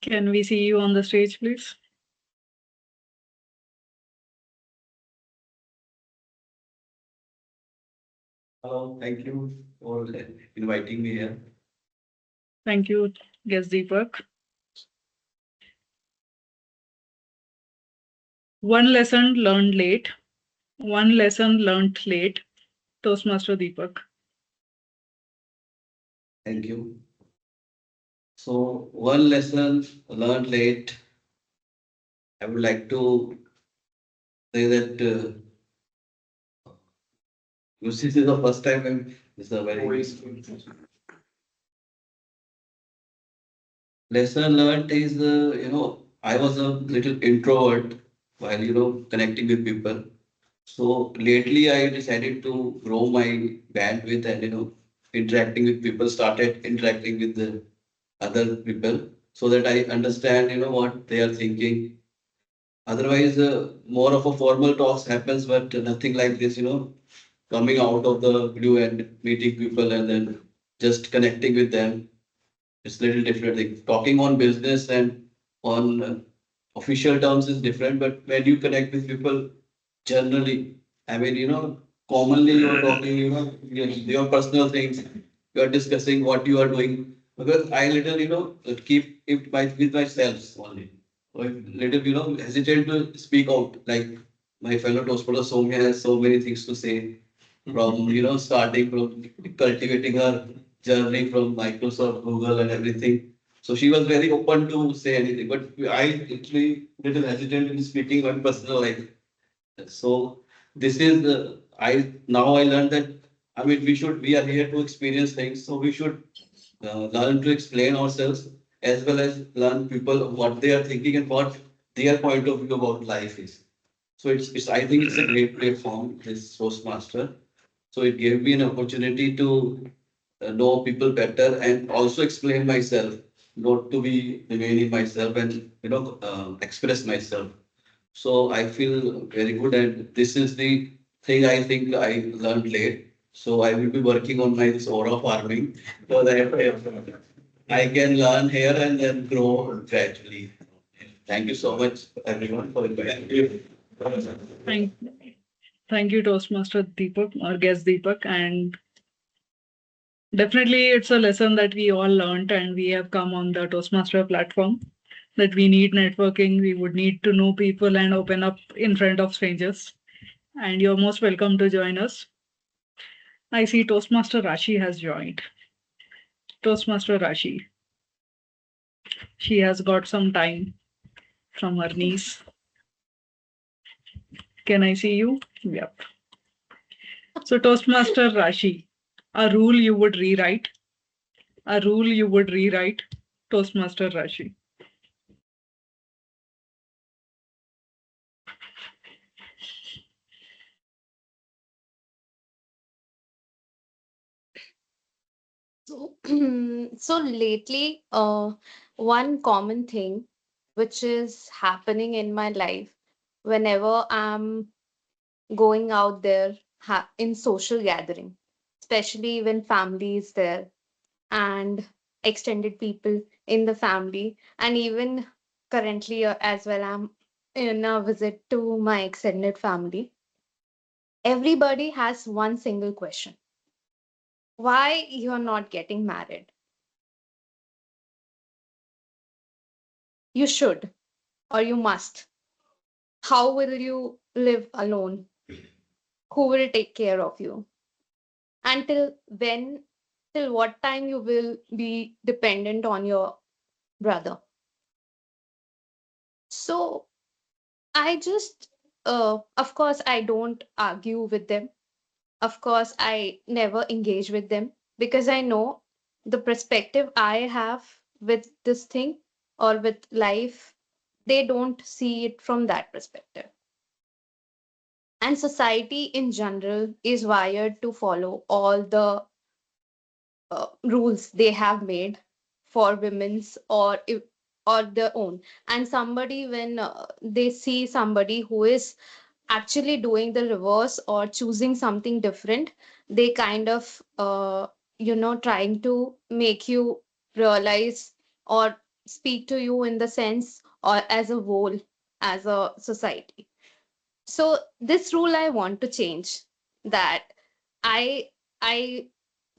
H: Can we see you on the stage, please?
K: Hello, thank you for inviting me here.
H: Thank you, guest Deepak. One lesson learned late. One lesson learned late. Toastmaster Deepak.
K: Thank you. So, one lesson learned late. I would like to say that this is the first time this is a very lesson learned is I was a little introvert while connecting with people. So lately I decided to grow my bandwidth and interacting with people, started interacting with the other people so that I understand what they are thinking. Otherwise, more of a formal talks happens, but nothing like this, coming out of the blue and meeting people and then just connecting with them. It's a little different thing. Talking on business and on official terms is different, but when you connect with people generally, I mean, commonly you're talking, your personal things, you're discussing what you are doing. Because I little, keep it with myself only. So I little, hesitate to speak out. Like my fellow Toastmaster Soumya has so many things to say. from starting from cultivating her journey from Microsoft, Google, and everything. So she was very open to say anything, but I actually little hesitant in speaking my personal life. So this is I now I learned that I mean we are here to experience things, so we should learn to explain ourselves as well as learn people what they are thinking and what their point of view about life is. So it's I think it's a great platform, this Toastmaster. So it gave me an opportunity to know people better and also explain myself, not to be remaining myself and express myself. So I feel very good, and this is the thing I think I learned late. So I will be working on my this aura farming so that I can learn here and then grow gradually. Thank you so much, everyone, for inviting me.
H: Thank, thank you, Toastmaster Deepak, our guest Deepak. And definitely, it's a lesson that we all learned, and we have come on the Toastmaster platform that we need networking. We would need to know people and open up in front of strangers. And you're most welcome to join us. I see Toastmaster Rashi has joined. Toastmaster Rashi. She has got some time from her niece. Can I see you? Yep. So, Toastmaster Rashi, a rule you would rewrite. A rule you would rewrite. Toastmaster Rashi.
L: So, so lately, one common thing which is happening in my life whenever I'm going out there in social gathering, especially when family is there and extended people in the family, and even currently as well, I'm in a visit to my extended family. Everybody has one single question: why you're not getting married? You should, or you must. How will you live alone? Who will take care of you? Until when, till what time you will be dependent on your brother? So I just, of course, I don't argue with them. Of course, I never engage with them because I know the perspective I have with this thing or with life, they don't see it from that perspective. And society in general is wired to follow all the rules they have made for women's or their own. And somebody when they see somebody who is actually doing the reverse or choosing something different, they kind of trying to make you realize or speak to you in the sense or as a whole, as a society. So this rule I want to change, that I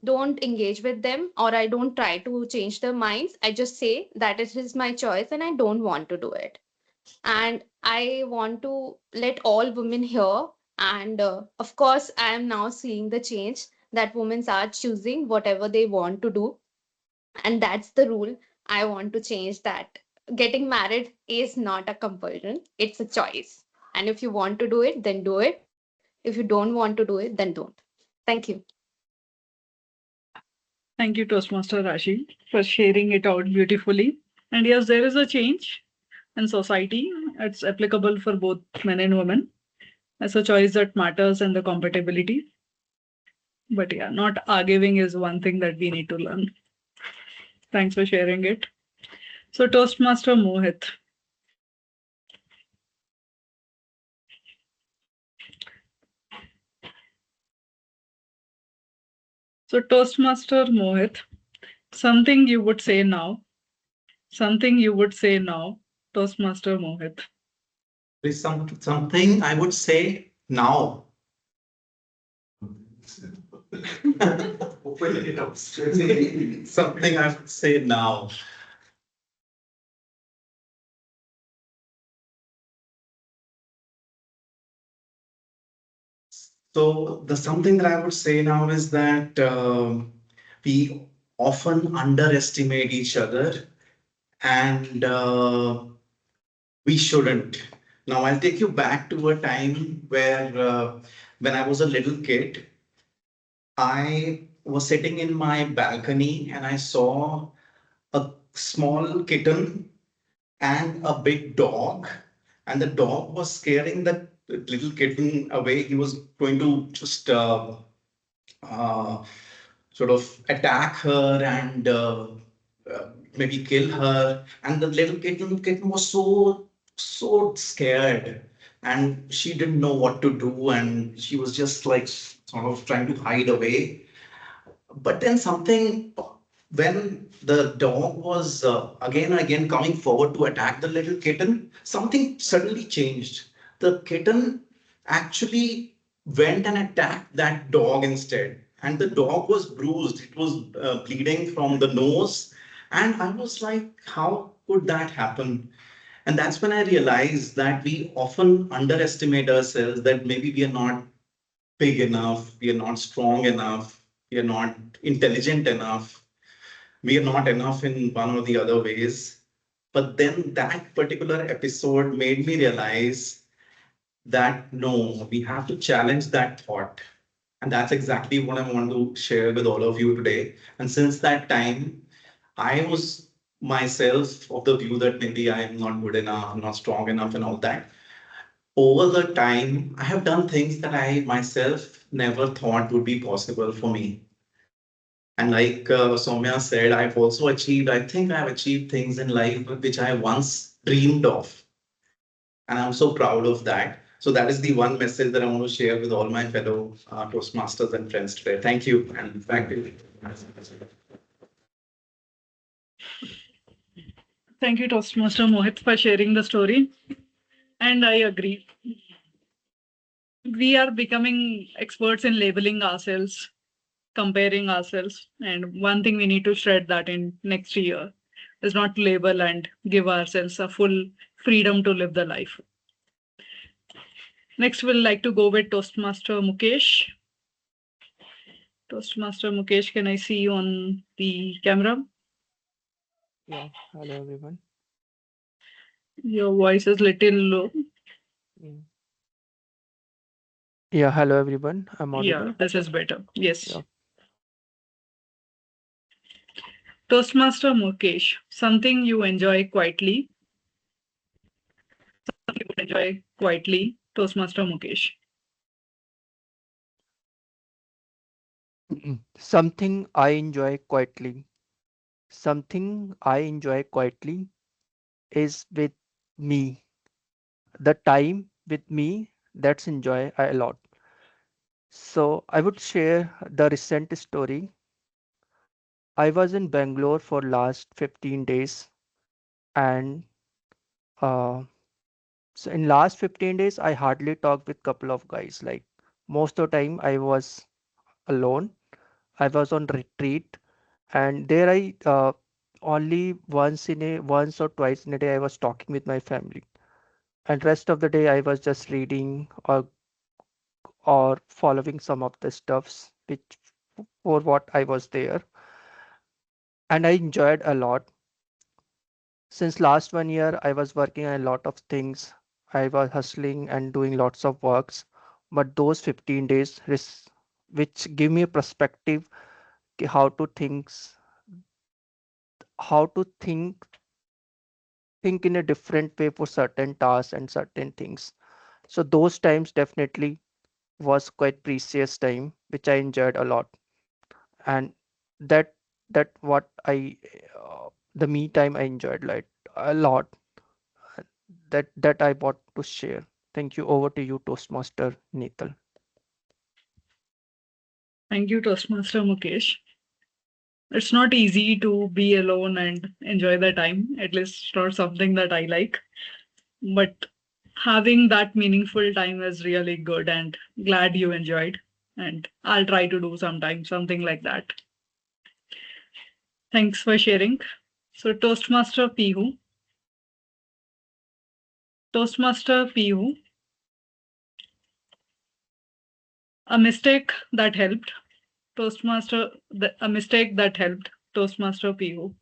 L: don't engage with them or I don't try to change their minds. I just say that it is my choice and I don't want to do it. And I want to let all women hear. And of course, I am now seeing the change that women are choosing whatever they want to do. And that's the rule I want to change, that getting married is not a compulsion, it's a choice. And if you want to do it, then do it. If you don't want to do it, then don't. Thank you.
H: Thank you, Toastmaster Rashi, for sharing it out beautifully. And yes, there is a change in society. It's applicable for both men and women. It's a choice that matters and the compatibility. But yeah, not arguing is one thing that we need to learn. Thanks for sharing it. So, Toastmaster Mohit. So, Toastmaster Mohit, something you would say now. Something you would say now, Toastmaster Mohit.
C: There's something I would say now. Open it up. Something I would say now. So the something that I would say now is that we often underestimate each other, and we shouldn't. Now I'll take you back to a time where when I was a little kid, I was sitting in my balcony and I saw a small kitten and a big dog, and the dog was scaring the little kitten away. He was going to just uh, sort of attack her and maybe kill her. And the little kitten was so scared, and she didn't know what to do, and she was just like sort of trying to hide away. But then something, when the dog was again and again coming forward to attack the little kitten, something suddenly changed. The kitten actually went and attacked that dog instead. And the dog was bruised, it was bleeding from the nose. And I was like, how could that happen? And that's when I realized that we often underestimate ourselves, that maybe we are not big enough, we are not strong enough, we are not intelligent enough, we are not enough in one or the other ways. But then that particular episode made me realize that no, we have to challenge that thought. And that's exactly what I want to share with all of you today. And since that time, I was myself of the view that maybe I am not good enough, I'm not strong enough, and all that. Over the time, I have done things that I myself never thought would be possible for me. And like Soumya said, I've also achieved, I think I've achieved things in life which I once dreamed of. And I'm so proud of that. So that is the one message that I want to share with all my fellow Toastmasters and friends today. Thank you. And back to you.
H: Thank you, Toastmaster Mohit, for sharing the story. And I agree. We are becoming experts in labeling ourselves, comparing ourselves. And one thing we need to shred that in next year is not to label and give ourselves a full freedom to live the life. Next, we'll like to go with Toastmaster Mukesh. Toastmaster Mukesh, can I see you on the camera?
M: Yeah, hello everyone.
H: Your voice is little low.
M: Mm. Yeah, hello everyone. I'm
H: Yeah,
M: audible.
H: this is better. Yes.
M: Yeah.
H: Toastmaster Mukesh, something you enjoy quietly. Something you would enjoy quietly. Toastmaster Mukesh.
M: Something I enjoy quietly. Something I enjoy quietly is with me. The time with me, that's enjoy a lot. So I would share the recent story. I was in Bangalore for last 15 days, and uh, so in last 15 days I hardly talked with couple of guys. Like most of the time I was alone. I was on retreat, and there I only once or twice in a day I was talking with my family, and rest of the day I was just reading or following some of the stuffs which for what I was there, and I enjoyed a lot. Since last 1 year, I was working on a lot of things. I was hustling and doing lots of works, but those 15 days which give me a perspective how to think in a different way for certain tasks and certain things. So those times definitely was quite precious time, which I enjoyed a lot. And that what the me time I enjoyed like a lot. That I want to share. Thank you. Over to you, Toastmaster Netal.
H: Thank you, Toastmaster Mukesh. It's not easy to be alone and enjoy the time. At least not something that I like. But having that meaningful time is really good and glad you enjoyed. And I'll try to do sometime something like that. Thanks for sharing. So, Toastmaster Pihu. Toastmaster Pihu, A mistake that helped a mistake that helped Toastmaster PO.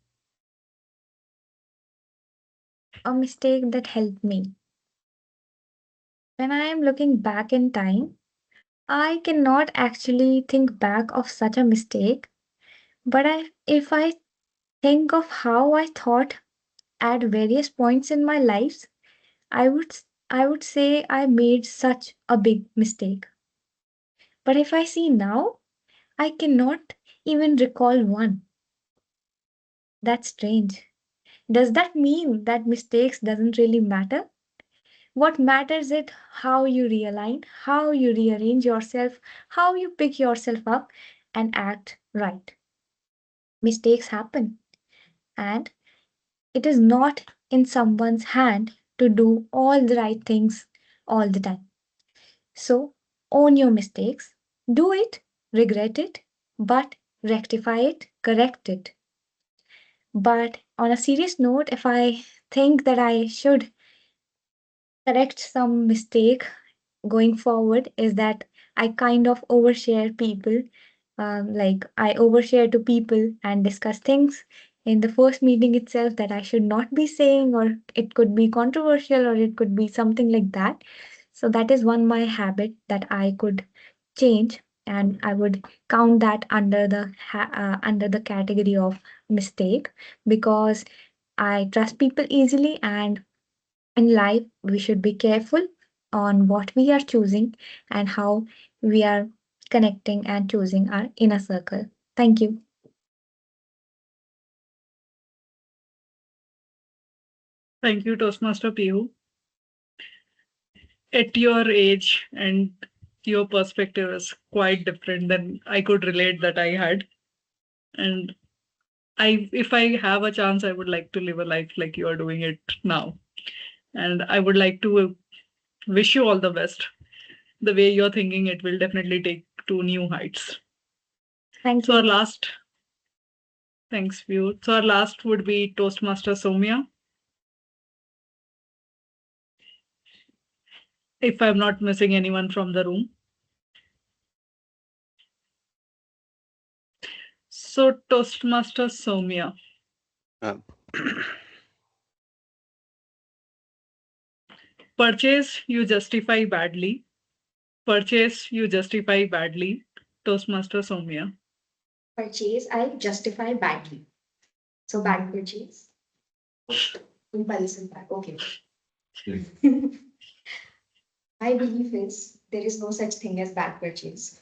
D: A mistake that helped me. When I am looking back in time, I cannot actually think back of such a mistake, but if I think of how I thought at various points in my life, I would say I made such a big mistake. But if I see now, I cannot even recall one. That's strange. Does that mean that mistakes doesn't really matter? What matters is how you realign, how you rearrange yourself, how you pick yourself up and act right. Mistakes happen, and it is not in someone's hand to do all the right things all the time. So, own your mistakes, do it, regret it, but rectify it, correct it. But on a serious note, if I think that I should correct some mistake going forward, is that I kind of overshare people. Like I overshare to people and discuss things in the first meeting itself that I should not be saying, or it could be controversial, or it could be something like that. So that is one my habit that I could change, and I would count that under the category of mistake, because I trust people easily, and in life we should be careful on what we are choosing and how we are connecting and choosing our inner circle. Thank you.
H: Thank you, Toastmaster PO. At your age and your perspective is quite different than I could relate that I had. And if I have a chance, I would like to live a life like you are doing it now. And I would like to wish you all the best. The way you're thinking, it will definitely take to new heights.
D: Thank
H: So
D: you.
H: our last, thanks, View. So our last would be Toastmaster Somya. If I'm not missing anyone from the room. So Toastmaster Somya.
F: Um,
H: Purchase you justify badly. Purchase you justify badly. Toastmaster Somya.
J: Purchase, I justify badly. So bad purchase. Impulse impact. Okay. My belief is there is no such thing as bad purchase.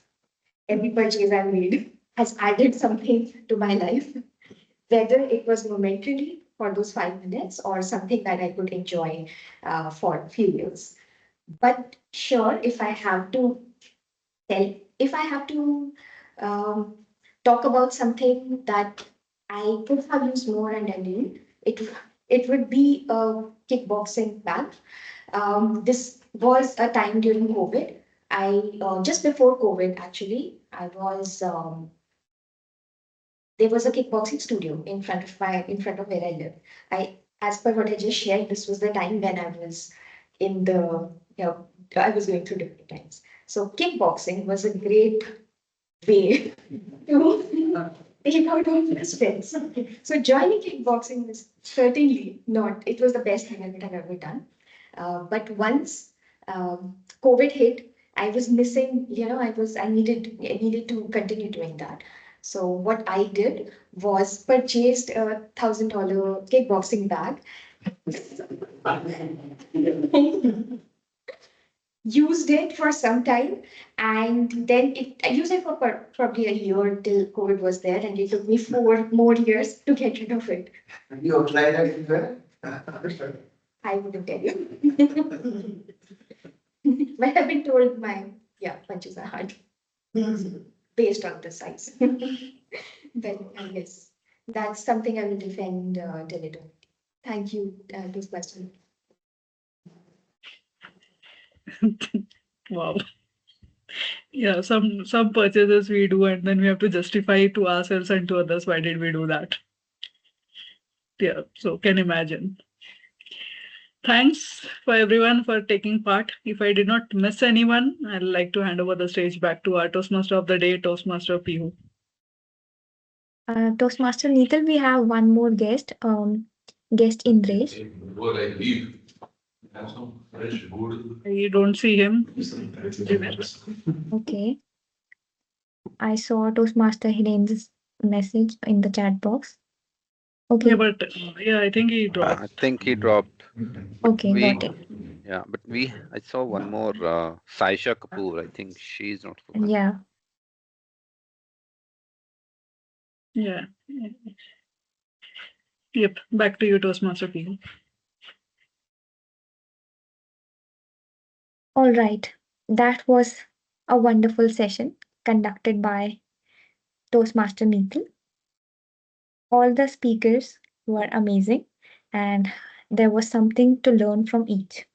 J: Every purchase I made has added something to my life, whether it was momentarily for those 5 minutes or something that I could enjoy for a few years. But sure, if I have to um, talk about something that I could have used more and I didn't, it would be a kickboxing bag. This was a time during COVID. I just before COVID actually, I was there was a kickboxing studio in front of where I live. As per what I just shared, this was the time when I was in the I was going through different times. So kickboxing was a great way to take out all my stress. So joining kickboxing was certainly not. It was the best thing I would have ever done. But once COVID hit, I was missing. I needed to continue doing that. So what I did was purchased $1,000 kickboxing bag. Used it for some time, and then I used it for probably a year till COVID was there, and it took me 4 more years to get rid of it. You tried it? I wouldn't tell you. But I've been told my punches are hard based on the size. But yes, that's something I will defend till eternity. Thank you, this question.
H: Wow. Yeah, some purchases we do and then we have to justify to ourselves and to others why did we do that. Yeah, so can imagine. Thanks for everyone for taking part. If I did not miss anyone, I'd like to hand over the stage back to our Toastmaster of the day, Toastmaster Pihu.
D: Toastmaster Neetal, we have one more guest, guest Indresh.
B: Before I leave, have some fresh good.
H: I don't see him.
D: Okay. I saw Toastmaster Hiren's message in the chat box. Okay.
H: Yeah, but yeah, I think he
F: I
H: dropped.
F: think he dropped.
D: Okay,
F: We,
D: got it.
F: yeah, but I saw one more, Saisha Kapoor. I think she's not the one.
D: Yeah.
H: Yeah. Yep. Back to you, Toastmaster Pihu.
D: All right. That was a wonderful session conducted by Toastmaster Neetal. All the speakers were amazing and there was something to learn from each.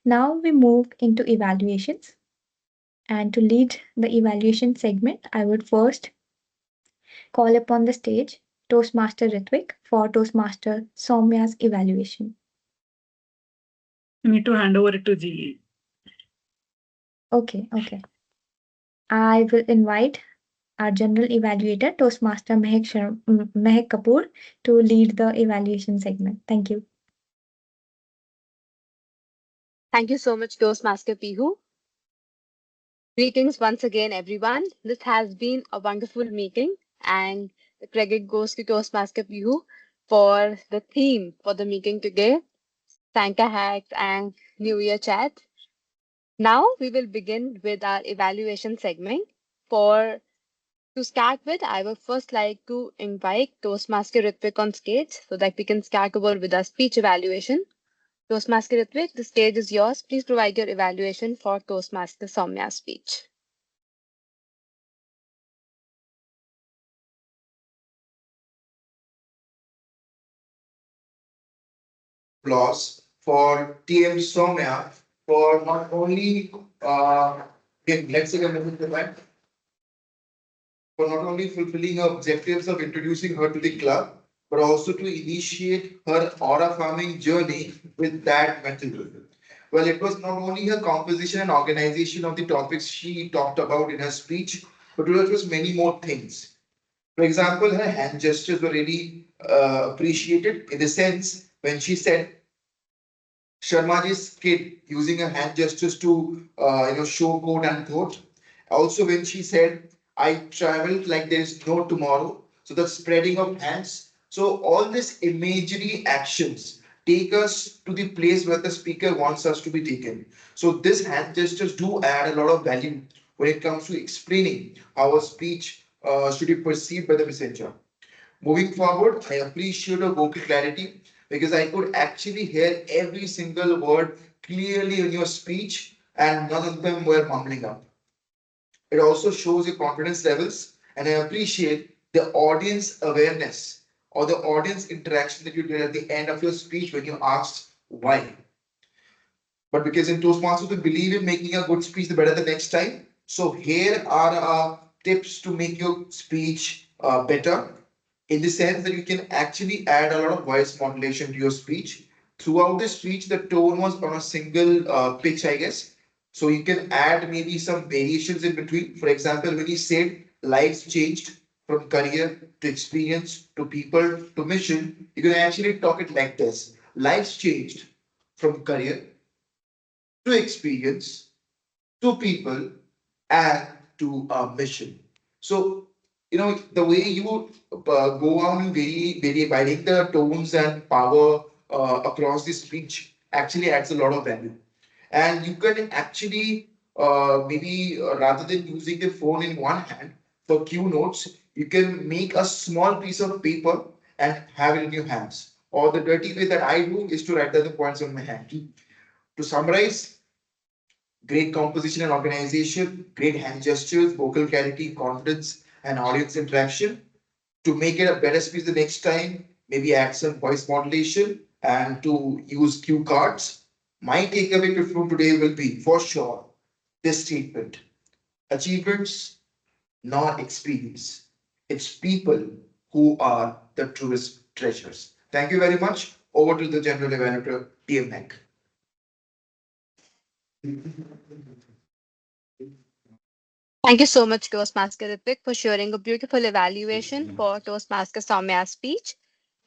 D: Now we move into evaluations. And to lead the evaluation segment, I would first call upon the stage Toastmaster Ritvik for Toastmaster Soumya's evaluation.
H: You need to hand over it to GE.
D: Okay. I will invite our general evaluator, Toastmaster Mehek Kapoor, to lead the evaluation segment. Thank you.
E: Thank you so much, Toastmaster Pihu. Greetings once again, everyone. This has been a wonderful meeting, and the credit goes to Toastmaster Pihu for the theme for the meeting today, Santa hacks and New Year chat. Now we will begin with our evaluation segment. For to start with, I would first like to invite Toastmaster Ritvik on stage so that we can start over with our speech evaluation. Toastmaster Ritvik, the stage is yours. Please provide your evaluation for Toastmaster Soumya's speech.
I: Applause for TM Somya for not only let's take a minute to that, for not only fulfilling her objectives of introducing her to the club, but also to initiate her aura farming journey with that method. Well, it was not only her composition and organization of the topics she talked about in her speech, but it was many more things. For example, her hand gestures were really appreciated in the sense when she said Sharmaji's kid using her hand gestures to show quote unquote. Also, when she said, "I traveled like there is no tomorrow," so the spreading of hands. So all these imagery actions take us to the place where the speaker wants us to be taken. So these hand gestures do add a lot of value when it comes to explaining how a speech should be perceived by the messenger. Moving forward, I appreciate your vocal clarity because I could actually hear every single word clearly in your speech and none of them were mumbling up. It also shows your confidence levels and I appreciate the audience awareness or the audience interaction that you did at the end of your speech when you asked why. But because in Toastmasters we believe in making a good speech the better the next time. So here are tips to make your speech better in the sense that you can actually add a lot of voice modulation to your speech. Throughout the speech, the tone was on a single pitch, I guess. So you can add maybe some variations in between. For example, when you said lives changed from career to experience to people to mission, you can actually talk it like this. Lives changed from career to experience, to people, and to a mission. So, the way you go on varying the tones and power across the speech actually adds a lot of value. And you can actually, maybe rather than using the phone in one hand for cue notes, you can make a small piece of paper and have it in your hands. Or the dirty way that I do is to write down the points on my hand. To summarize, great composition and organization, great hand gestures, vocal clarity, confidence, and audience interaction. To make it a better speech the next time, maybe add some voice modulation and to use cue cards. My takeaway from today will be for sure this statement: achievements, not experience. It's people who are the truest treasures. Thank you very much. Over to the general evaluator, TM Neck.
E: Thank you so much, Toastmaster Ritvik, for sharing a beautiful evaluation for Toastmaster Soumya's speech.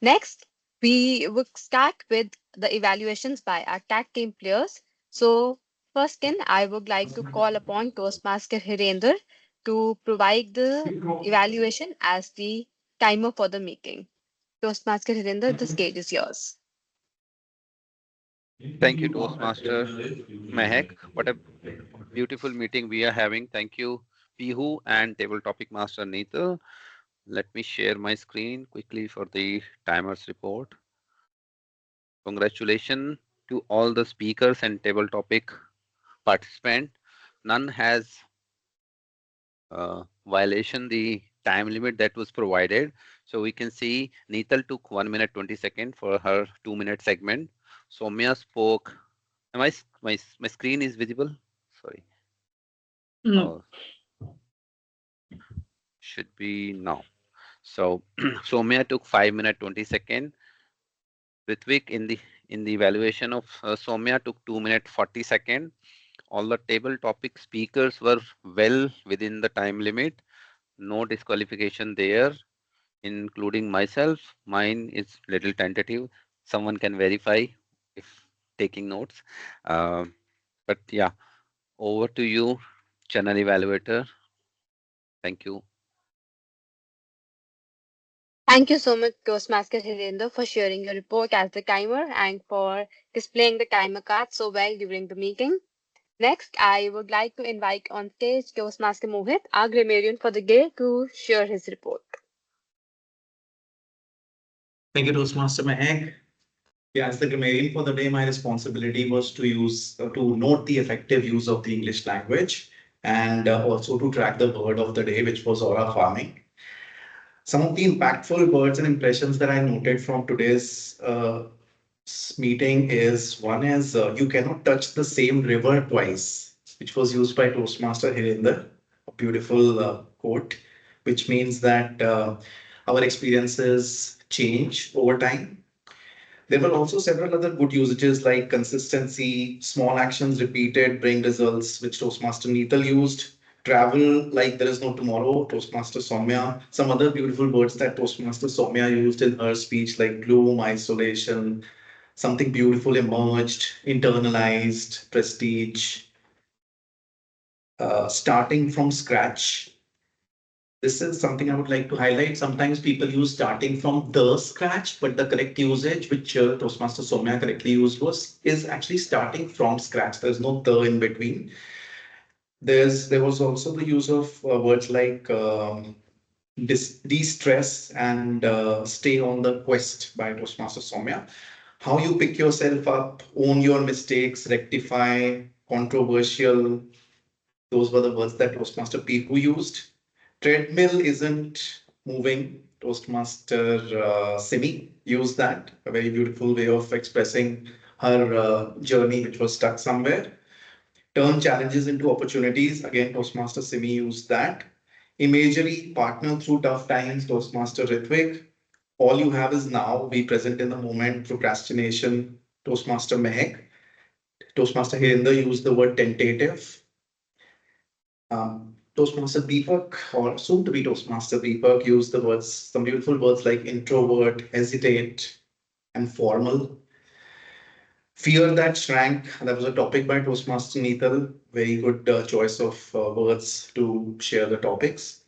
E: Next, we will start with the evaluations by our tag team players. So, first in, I would like to call upon Toastmaster Hirender to provide the evaluation as the timer for the meeting. Toastmaster Hirender, the stage is yours.
F: Thank you, Toastmaster Mehak. What a beautiful meeting we are having. Thank you, Pihu and Table Topic Master Neeta. Let me share my screen quickly for the timers report. Congratulations to all the speakers and table topic participant. None has violation the time limit that was provided. So we can see Neetal took 1 minute 20 seconds for her 2-minute segment. Soumya spoke. Am I my screen is visible? Sorry.
H: No.
F: Should be now. So Soumya took 5 minute 20 seconds. Ritvik in the evaluation of Soumya took 2 minute 40 seconds. All the table topic speakers were well within the time limit. No disqualification there, including myself. Mine is little tentative. Someone can verify if taking notes. Uh, but yeah, over to you, channel evaluator. Thank you.
E: Thank you so much, Toastmaster Hirender, for sharing your report as the timer and for displaying the timer card so well during the meeting. Next, I would like to invite on stage Toastmaster Mohit, our grammarian for the day, to share his report.
C: Thank you, Toastmaster Mehak. Yeah, as the grammarian for the day, my responsibility was to to note the effective use of the English language and also to track the word of the day, which was aura farming. Some of the impactful words and impressions that I noted from today's meeting is one is you cannot touch the same river twice, which was used by Toastmaster Hirinder, a beautiful quote, which means that our experiences change over time. There were also several other good usages like consistency, small actions repeated bring results, which Toastmaster Neetal used. Travel like there is no tomorrow, Toastmaster Soumya. Some other beautiful words that Toastmaster Soumya used in her speech, like gloom, isolation, something beautiful emerged, internalized, prestige, starting from scratch. This is something I would like to highlight. Sometimes people use starting from the scratch, but the correct usage, which Toastmaster Soumya correctly used, is actually starting from scratch. There's no the in between. There was also the use of words like de-stress and stay on the quest by Toastmaster Soumya. How you pick yourself up, own your mistakes, rectify, controversial. Those were the words that Toastmaster Piku used. Treadmill isn't moving. Toastmaster Simi used that, a very beautiful way of expressing her journey, which was stuck somewhere. Turn challenges into opportunities. Again, Toastmaster Simi used that. Imagery, partner through tough times. Toastmaster Ritvik. All you have is now. Be present in the moment. Procrastination. Toastmaster Mehek. Toastmaster Hirinder used the word tentative. Toastmaster Deepak, or soon to be Toastmaster Deepak, used the words, some beautiful words like introvert, hesitate, and formal. Fear that shrank, that was a topic by Toastmaster Neetal. Very good choice of words to share the topics.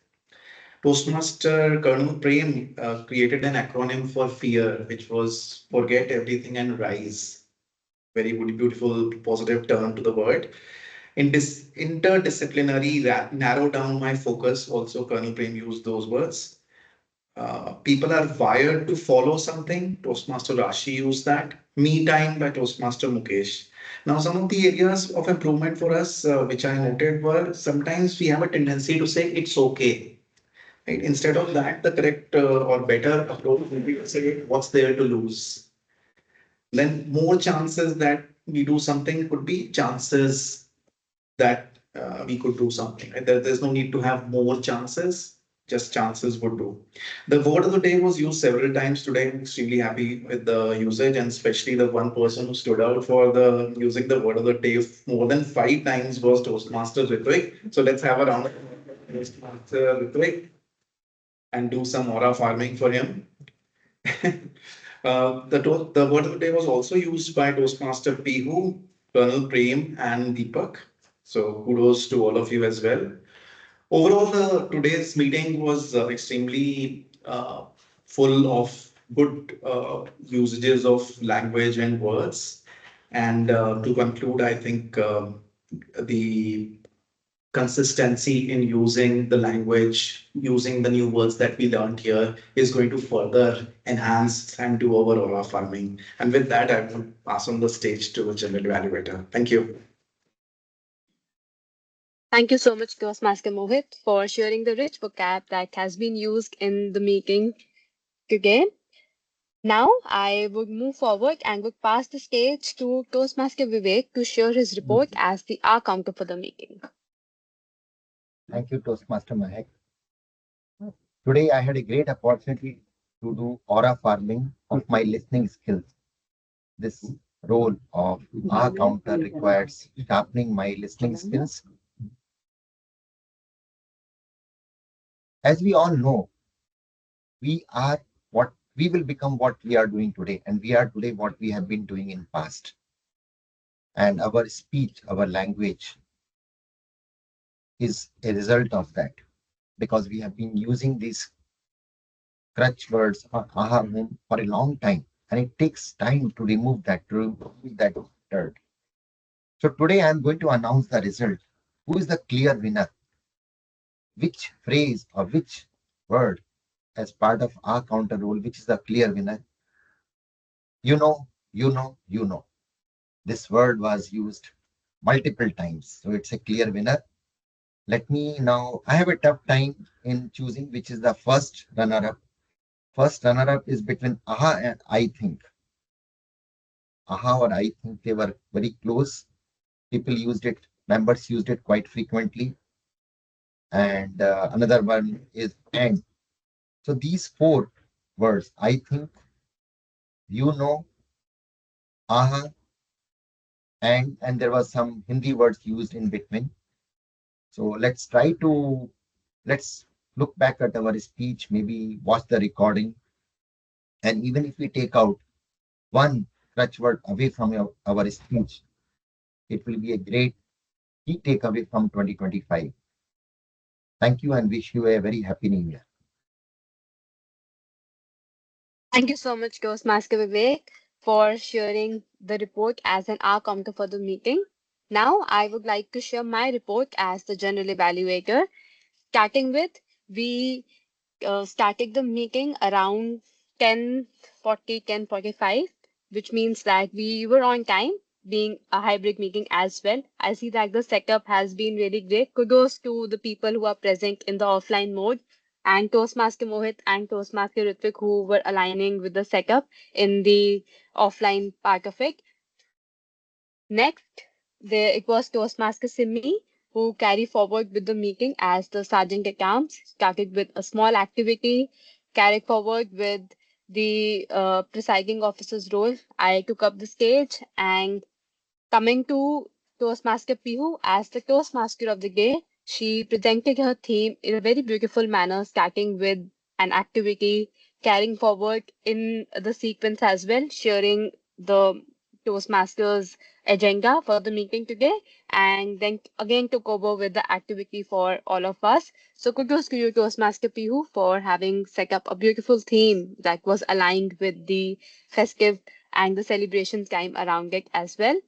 C: Toastmaster Colonel Prem created an acronym for fear, which was forget everything and rise. Very good, beautiful, positive turn to the word. In this interdisciplinary, narrow down my focus. Also, Colonel Prem used those words. People are wired to follow something. Toastmaster Rashi used that. Me time by Toastmaster Mukesh. Now, some of the areas of improvement for us, which I noted, were sometimes we have a tendency to say it's okay. Right? Instead of that, the correct or better approach would be to say what's there to lose. Then more chances that we do something could be chances that we could do something. Right? There's no need to have more chances. just chances would do. The word of the day was used several times today. I'm extremely happy with the usage, and especially the one person who stood out for the using the word of the day more than 5 times was Toastmaster Ritvik. So let's have a round of Toastmaster Ritvik and do some aura farming for him. The word of the day was also used by Toastmaster Pihu, Colonel Prem, and Deepak. So kudos to all of you as well. Overall, today's meeting was extremely full of good usages of language and words. And to conclude, I think the consistency in using the language, using the new words that we learned here is going to further enhance and do our aura farming. And with that, I will pass on the stage to a general evaluator. Thank you.
E: Thank you so much, Toastmaster Mohit, for sharing the rich vocab that has been used in the meeting today. Now, I would move forward and would pass the stage to Toastmaster Vivek to share his report as the R counter for the meeting.
G: Thank you, Toastmaster Mahek. Today I had a great opportunity to do aura farming of my listening skills. This role of R counter requires sharpening my listening skills. As we all know, we are what we will become what we are doing today, and we are today what we have been doing in past. And our speech, our language is a result of that because we have been using these crutch words or aha for a long time, and it takes time to remove that dirt. So today I am going to announce the result. Who is the clear winner? Which phrase or which word as part of our counter rule, which is the clear winner? You know, you know, you know. This word was used multiple times, so it's a clear winner. Let me now, I have a tough time in choosing which is the first runner-up. First runner-up is between aha and I think. Aha or I think they were very close. People used it, members used it quite frequently. And another one is and. So these four words, I think, you know, aha, and there was some Hindi words used in between. So let's look back at our speech, maybe watch the recording. And even if we take out one crutch word away from our speech, it will be a great key takeaway from 2025. Thank you and wish you a very happy new year.
E: Thank you so much, Toastmaster Vivek, for sharing the report as an R counter for the meeting. Now, I would like to share my report as the general evaluator. Starting with, we started the meeting around 10:40, 10:45, which means that we were on time, being a hybrid meeting as well. I see that the setup has been really great. Kudos to the people who are present in the offline mode and Toastmaster Mohit and Toastmaster Ritvik who were aligning with the setup in the offline part of it. Next, it was Toastmaster Simi who carried forward with the meeting as the sergeant at arms, started with a small activity, carried forward with the presiding officer's role. I took up the stage and coming to Toastmaster Pihu as the Toastmaster of the day, she presented her theme in a very beautiful manner, starting with an activity, carrying forward in the sequence as well, sharing the Toastmasters agenda for the meeting today, and then again took over with the activity for all of us. So kudos to you, Toastmaster Pihu, for having set up a beautiful theme that was aligned with the festive and the celebration time around it as well.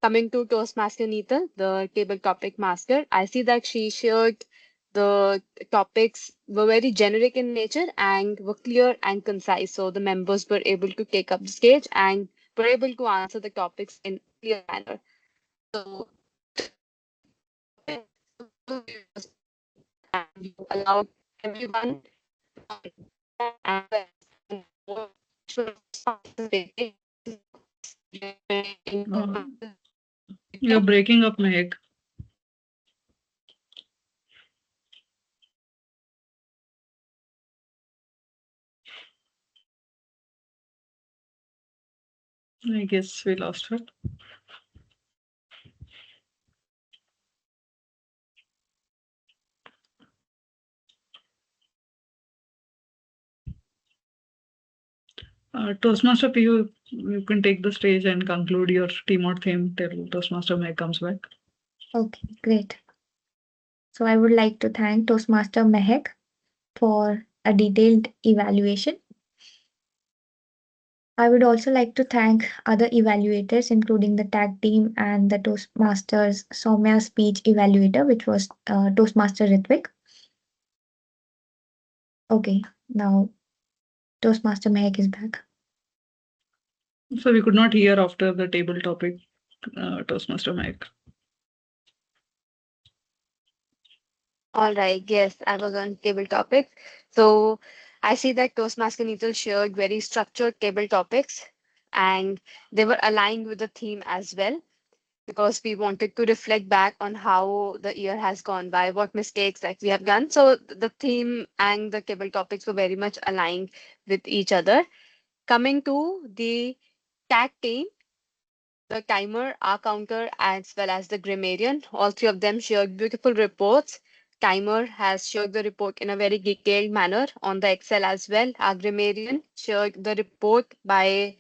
E: Coming to Toastmaster Neetal, the table topic master, I see that she shared the topics were very generic in nature and were clear and concise. So the members were able to take up the stage and were able to answer the topics in a clear manner. So and you allowed everyone and
H: You're breaking up, Mehak. I guess we lost her. Toastmaster PU, you can take the stage and conclude your team or theme till Toastmaster May comes back.
D: Okay, great. So I would like to thank Toastmaster Mehak for a detailed evaluation. I would also like to thank other evaluators, including the tag team and the Toastmasters Soumya speech evaluator, which was Toastmaster Ritvik. Okay, now Toastmaster Mehak is back.
H: So we could not hear after the table topic, Toastmaster Mike.
E: All right, yes, I was on table topics. So I see that Toastmaster Needle shared very structured table topics and they were aligned with the theme as well because we wanted to reflect back on how the year has gone by, what mistakes that we have done. So the theme and the table topics were very much aligned with each other. Coming to the tag team, the timer, our counter, as well as the grammarian. All three of them shared beautiful reports. Timer has shared the report in a very detailed manner on the Excel as well. Our grammarian shared the report by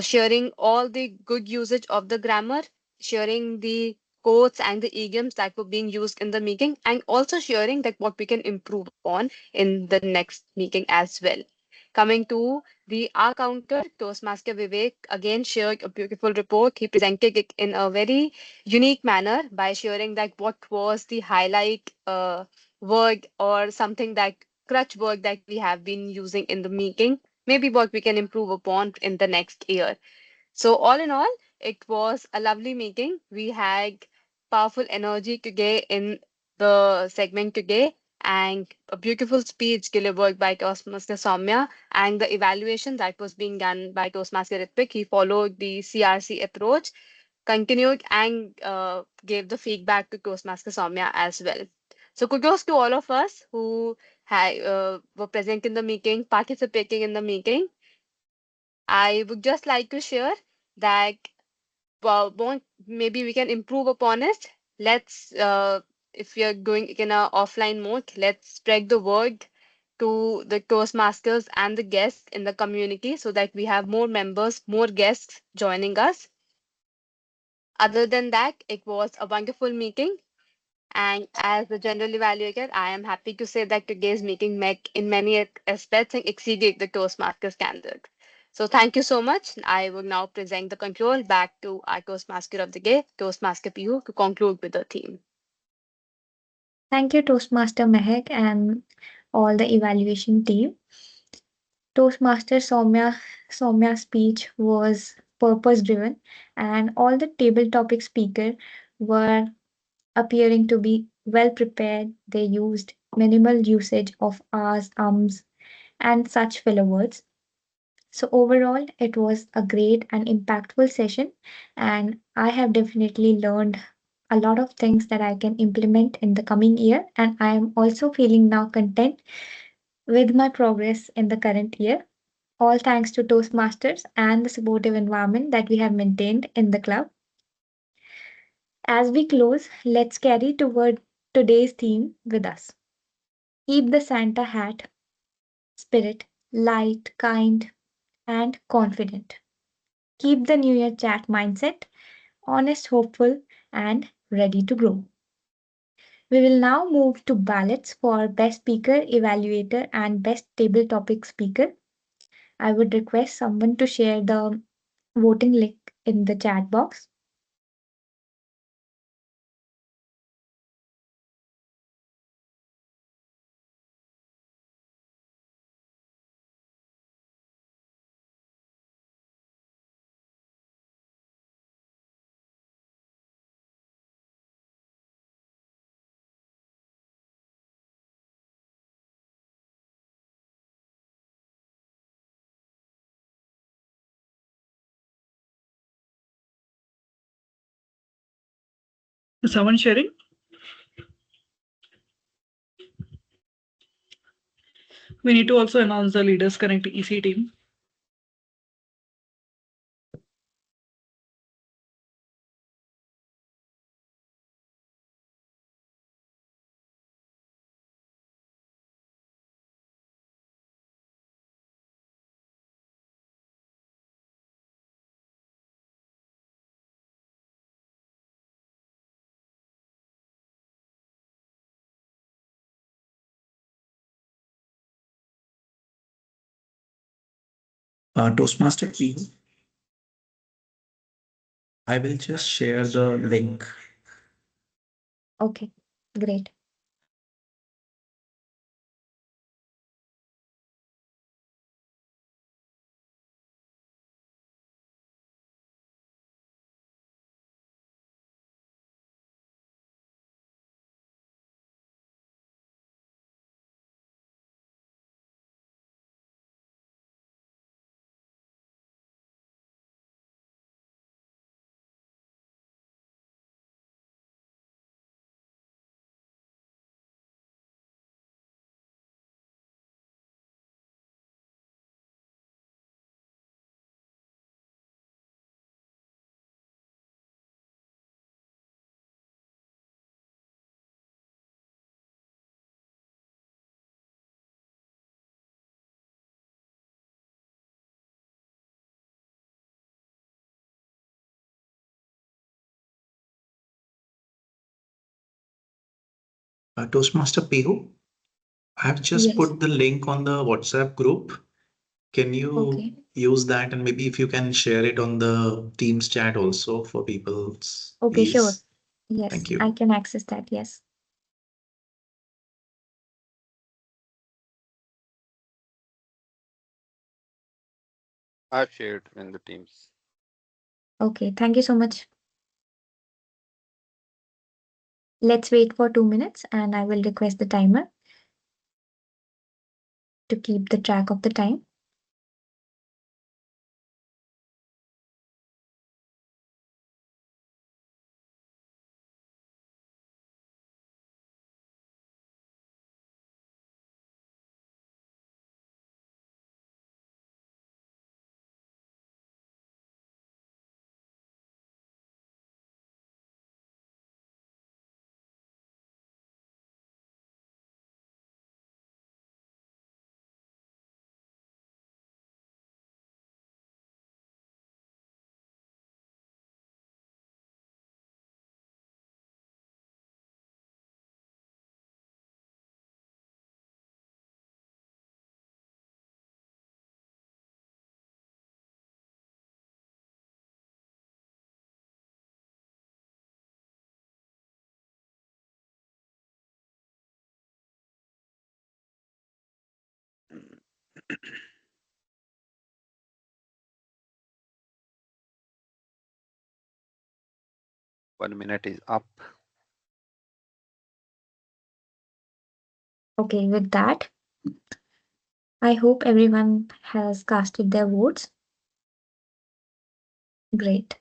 E: sharing all the good usage of the grammar, sharing the quotes and the idioms that were being used in the meeting, and also sharing that what we can improve on in the next meeting as well. Coming to the R counter, Toastmaster Vivek again shared a beautiful report. He presented it in a very unique manner by sharing that what was the highlight word or something that crutch word that we have been using in the meeting, maybe what we can improve upon in the next year. So all in all, it was a lovely meeting. We had powerful energy today in the segment today and a beautiful speech delivered by Toastmaster Soumya and the evaluation that was being done by Toastmaster Ritvik. He followed the CRC approach, continued and gave the feedback to Toastmaster Soumya as well. So kudos to all of us who were present in the meeting, participating in the meeting. I would just like to share that maybe we can improve upon it. Let's, if we are going in a offline mode, let's spread the word to the Toastmasters and the guests in the community so that we have more members, more guests joining us. Other than that, it was a wonderful meeting. And as the general evaluator, I am happy to say that today's meeting met in many aspects and exceeded the Toastmaster standard. So thank you so much. I will now present the control back to our Toastmaster of the day, Toastmaster PU, to conclude with the theme.
D: Thank you, Toastmaster Mehak and all the evaluation team. Toastmaster Soumya's speech was purpose driven, and all the table topic speakers were appearing to be well prepared. They used minimal usage of ahs, ums, and such filler words. So, overall, it was a great and impactful session, and I have definitely learned a lot of things that I can implement in the coming year. And I am also feeling now content with my progress in the current year. All thanks to Toastmasters and the supportive environment that we have maintained in the club. As we close, let's carry toward today's theme with us. Keep the Santa hat spirit light, kind, and confident. Keep the New Year chat mindset honest, hopeful, and ready to grow. We will now move to ballots for Best Speaker, Evaluator, and Best Table Topic Speaker. I would request someone to share the voting link in the chat box.
H: Is someone sharing? We need to also announce the Leaders Connect EC team.
C: Toastmaster P, I will just share the link.
D: Okay, great.
C: Toastmaster Pihu, I have just
D: Yes.
C: put the link on the WhatsApp group. Can you
D: Okay.
C: use that, and maybe if you can share it on the Teams chat also for people's
D: Okay, sure.
C: ease.
D: Yes,
C: Thank
D: I
C: you.
D: can access that. Yes.
F: I've shared in the Teams.
D: Okay, thank you so much. Let's wait for 2 minutes and I will request the timer to keep the track of the time.
F: One minute is up.
D: Okay, with that, I hope everyone has casted their votes. Great.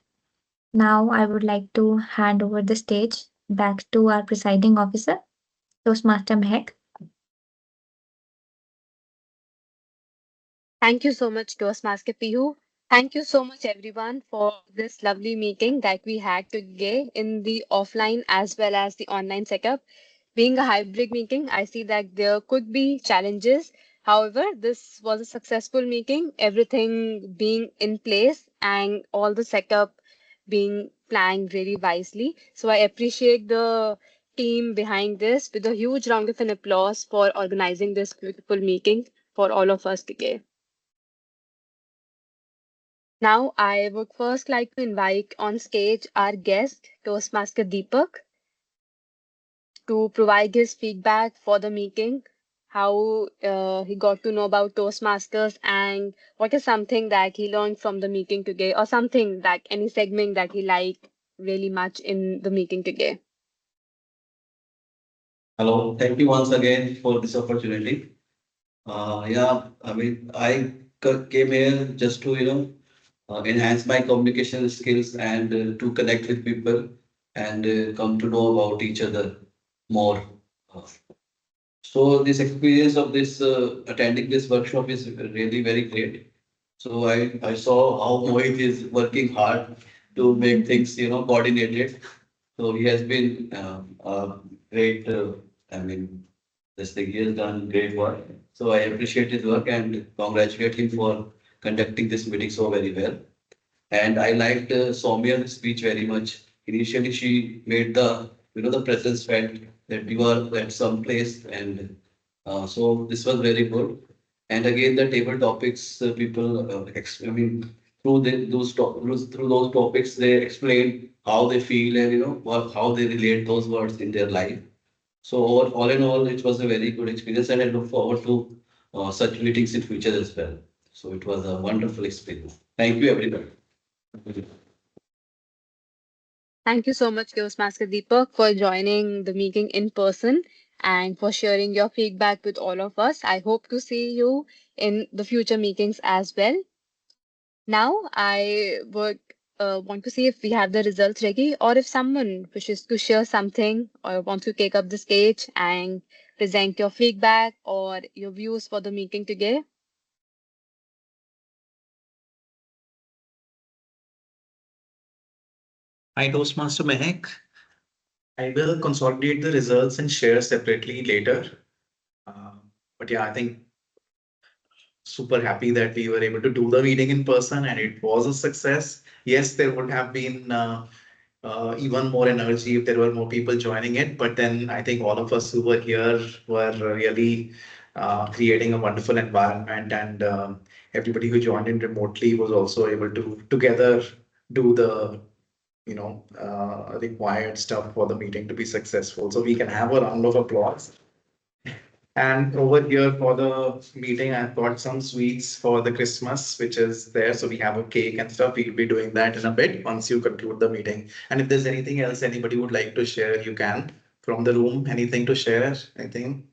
D: Now I would like to hand over the stage back to our presiding officer, Toastmaster Mehak.
E: Thank you so much, Toastmaster Pihu. Thank you so much, everyone, for this lovely meeting that we had today in the offline as well as the online setup. Being a hybrid meeting, I see that there could be challenges. However, this was a successful meeting, everything being in place and all the setup being planned really wisely. So I appreciate the team behind this with a huge round of an applause for organizing this beautiful meeting for all of us today. Now, I would first like to invite on stage our guest, Toastmaster Deepak, to provide his feedback for the meeting, how he got to know about Toastmasters, and what is something that he learned from the meeting today, or something that any segment that he liked really much in the meeting today.
K: Hello, thank you once again for this opportunity. Yeah, I mean, came here just to, enhance my communication skills and to connect with people and come to know about each other more. Uh, So this experience of this attending this workshop is really very great. So I saw how Mohit is working hard to make things coordinated. So he has been a great. I mean, this thing he has done great work. So I appreciate his work and congratulate him for conducting this meeting so very well. And I liked Soumya's speech very much. Initially, she made the presence felt that you are at some place, and so this was very good. And again, the table topics, people, I mean, through those topics, they explain how they feel and how they relate those words in their life. So all in all, it was a very good experience, and I look forward to such meetings in future as well. So it was a wonderful experience. Thank you, everybody.
E: Thank you so much, Toastmaster Deepak, for joining the meeting in person and for sharing your feedback with all of us. I hope to see you in the future meetings as well. Now, I would want to see if we have the results ready or if someone wishes to share something or wants to take up the stage and present your feedback or your views for the meeting today.
C: Hi, Toastmaster Mehak. I will consolidate the results and share separately later. Uh, but yeah, I think super happy that we were able to do the meeting in person and it was a success. Yes, there would have been even more energy if there were more people joining it. But then I think all of us who were here were really creating a wonderful environment, and everybody who joined in remotely was also able to together do the required stuff for the meeting to be successful. So we can have a round of applause. And over here for the meeting, I've got some sweets for the Christmas, which is there. So we have a cake and stuff. We'll be doing that in a bit once you conclude the meeting. And if there's anything else anybody would like to share, you can from the room. Anything to share? Anything?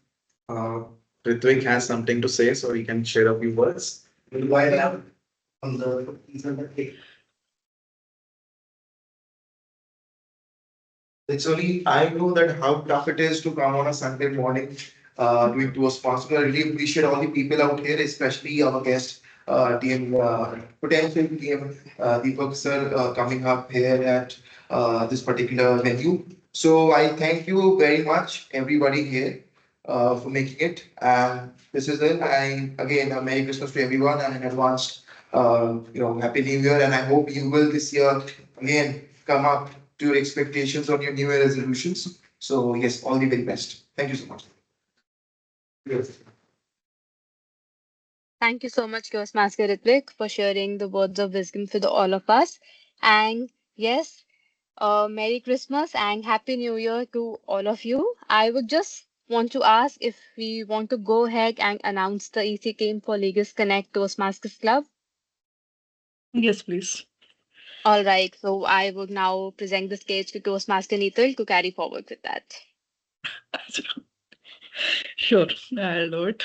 C: Ritvik has something to say, so he can share a few words. While on the cake. Actually, I know that how tough it is to come on a Sunday morning doing Toastmasters. I really appreciate all the people out here, especially our guest, potential TM Deepak sir coming up here at this particular venue. So I thank you very much, everybody here, for making it. And this is it. I again, a Merry Christmas to everyone and in advance, Happy New Year. And I hope you will this year again come up to your expectations on your New Year resolutions. So yes, all the very best. Thank you so much. Yes.
E: Thank you so much, Toastmaster Ritvik, for sharing the words of wisdom for all of us. And yes, Merry Christmas and Happy New Year to all of you. I would just want to ask if we want to go ahead and announce the EC team for Legis Connect Toastmasters Club.
H: Yes, please.
E: All right, so I would now present the stage to Toastmaster Neetal to carry forward with that.
H: Sure, I'll do it.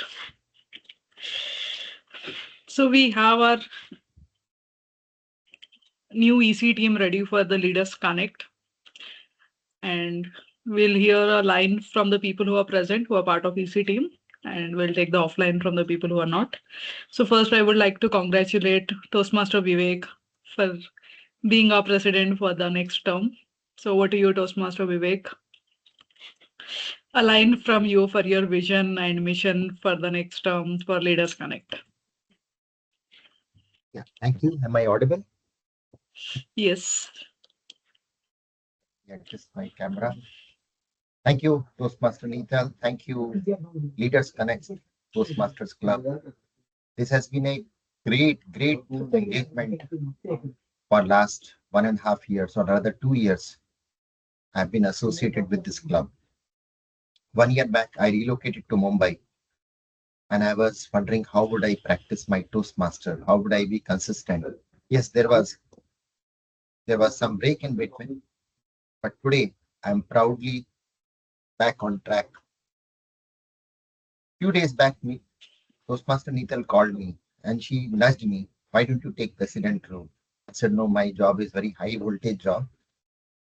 H: So we have our new EC team ready for the Leaders Connect. And we'll hear a line from the people who are present, who are part of EC team, and we'll take the offline from the people who are not. So first, I would like to congratulate Toastmaster Vivek for being our president for the next term. So over to you, Toastmaster Vivek. A line from you for your vision and mission for the next term for Leaders Connect.
G: Yeah, thank you. Am I audible?
H: Yes.
G: Adjust my camera. Thank you, Toastmaster Neetal. Thank you, Leaders Connect, Toastmasters Club. This has been a great engagement for last 1.5 years, or rather 2 years. I've been associated with this club. 1 year back, I relocated to Mumbai, and I was wondering how would I practice my Toastmaster? How would I be consistent? Yes, there was some break in between, but today I'm proudly back on track. Few days back, Toastmaster Neetal called me and she nudged me. Why don't you take president role? I said, no, my job is very high voltage job.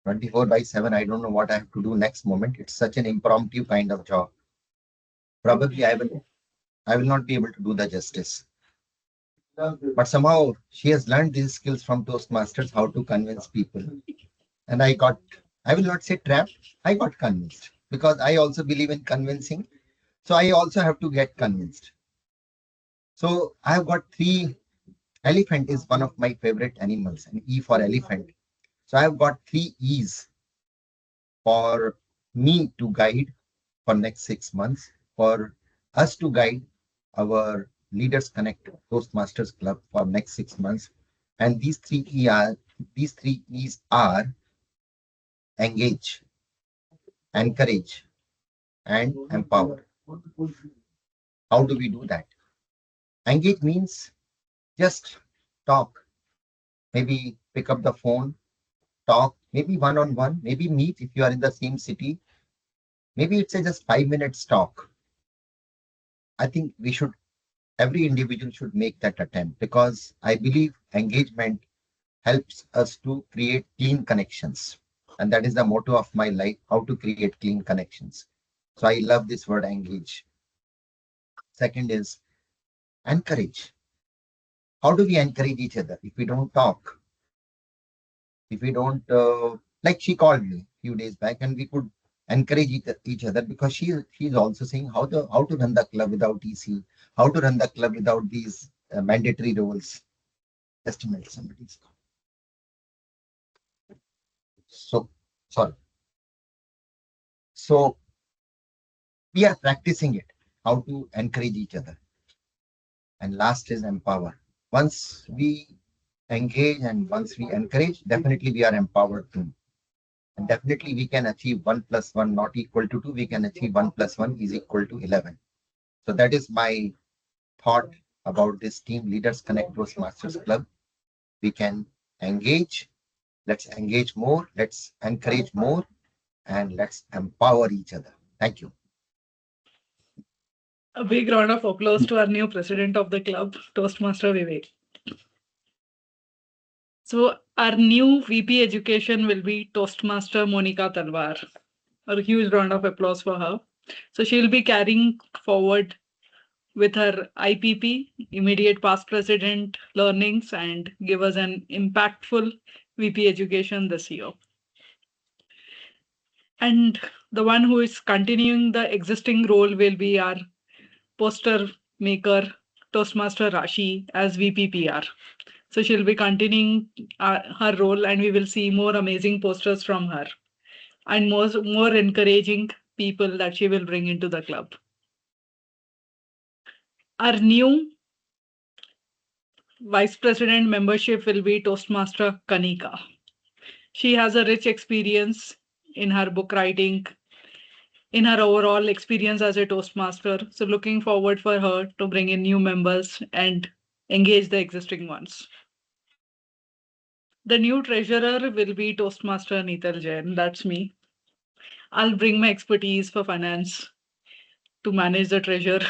G: 24/7, I don't know what I have to do next moment. It's such an impromptu kind of job. Probably I will not be able to do the justice. But somehow she has learned these skills from Toastmasters, how to convince people. And I will not say trapped, I got convinced because I also believe in convincing. So I also have to get convinced. So I have got three. Elephant is one of my favorite animals, and E for elephant. So I have got 3 E's for me to guide for next 6 months, for us to guide our Leaders Connect Toastmasters Club for next 6 months. And these three E's are engage, encourage, and empower. How do we do that? Engage means just talk, maybe pick up the phone, talk, maybe one on one, maybe meet if you are in the same city. Maybe it's a just 5 minutes talk. I think every individual should make that attempt because I believe engagement helps us to create clean connections. And that is the motto of my life, how to create clean connections. So I love this word engage. Second is encourage. How do we encourage each other if we don't talk? If we don't, like she called me a few days back and we could encourage each other because she's also saying how to run the club without EC, how to run the club without these mandatory rules. Just a minute, somebody's call. So, sorry. So we are practicing it, how to encourage each other. And last is empower. Once we engage and once we encourage, definitely we are empowered too. And definitely we can achieve 1 plus 1 not equal to 2. We can achieve 1 plus 1 is equal to 11. So that is my thought about this Team Leaders Connect Toastmasters Club. We can engage. Let's engage more. Let's encourage more. And let's empower each other. Thank you.
H: A big round of applause to our new president of the club, Toastmaster Vivek. So our new VP Education will be Toastmaster Monica Talwar. A huge round of applause for her. So she'll be carrying forward with her IPP, immediate past president learnings, and give us an impactful VP Education this year. And the one who is continuing the existing role will be our poster maker, Toastmaster Rashi, as VP PR. So she'll be continuing her role, and we will see more amazing posters from her and more encouraging people that she will bring into the club. Our new vice president membership will be Toastmaster Kanika. She has a rich experience in her book writing, in her overall experience as a Toastmaster. So looking forward for her to bring in new members and engage the existing ones. The new treasurer will be Toastmaster Nital Jain. That's me. I'll bring my expertise for finance to manage the treasure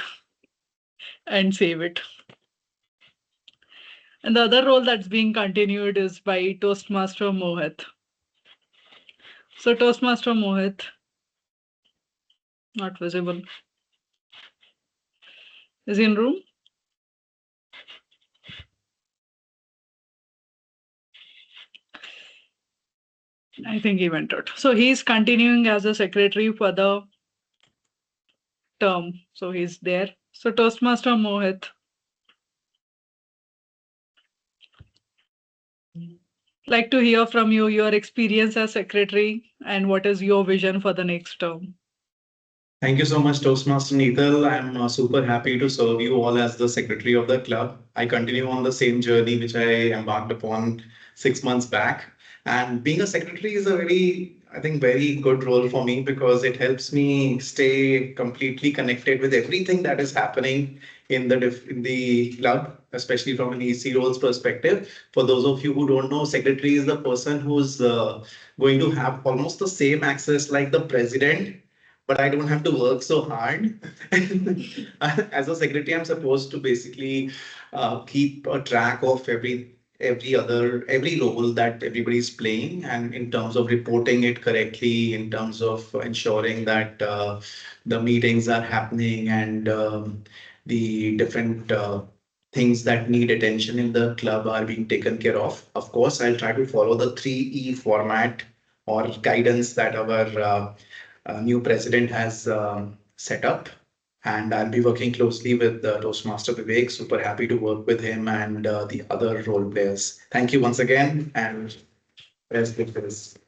H: and save it. And the other role that's being continued is by Toastmaster Mohit. So Toastmaster Mohit, not visible, is in room. I think he went out. So he's continuing as a secretary for the term. So he's there. So Toastmaster Mohit. Like to hear from you your experience as secretary and what is your vision for the next term.
C: Thank you so much, Toastmaster Neetal. I'm super happy to serve you all as the secretary of the club. I continue on the same journey which I embarked upon 6 months back. And being a secretary is a I think, very good role for me because it helps me stay completely connected with everything that is happening in the club, especially from an EC roles perspective. For those of you who don't know, secretary is the person who's going to have almost the same access like the president, but I don't have to work so hard. As a secretary, I'm supposed to basically keep a track of every role that everybody's playing, and in terms of reporting it correctly, in terms of ensuring that the meetings are happening and the different things that need attention in the club are being taken care of. Of course, I'll try to follow the 3E format or guidance that our new president has set up. And I'll be working closely with Toastmaster Vivek. Super happy to work with him and the other role players. Thank you once again, and best wishes.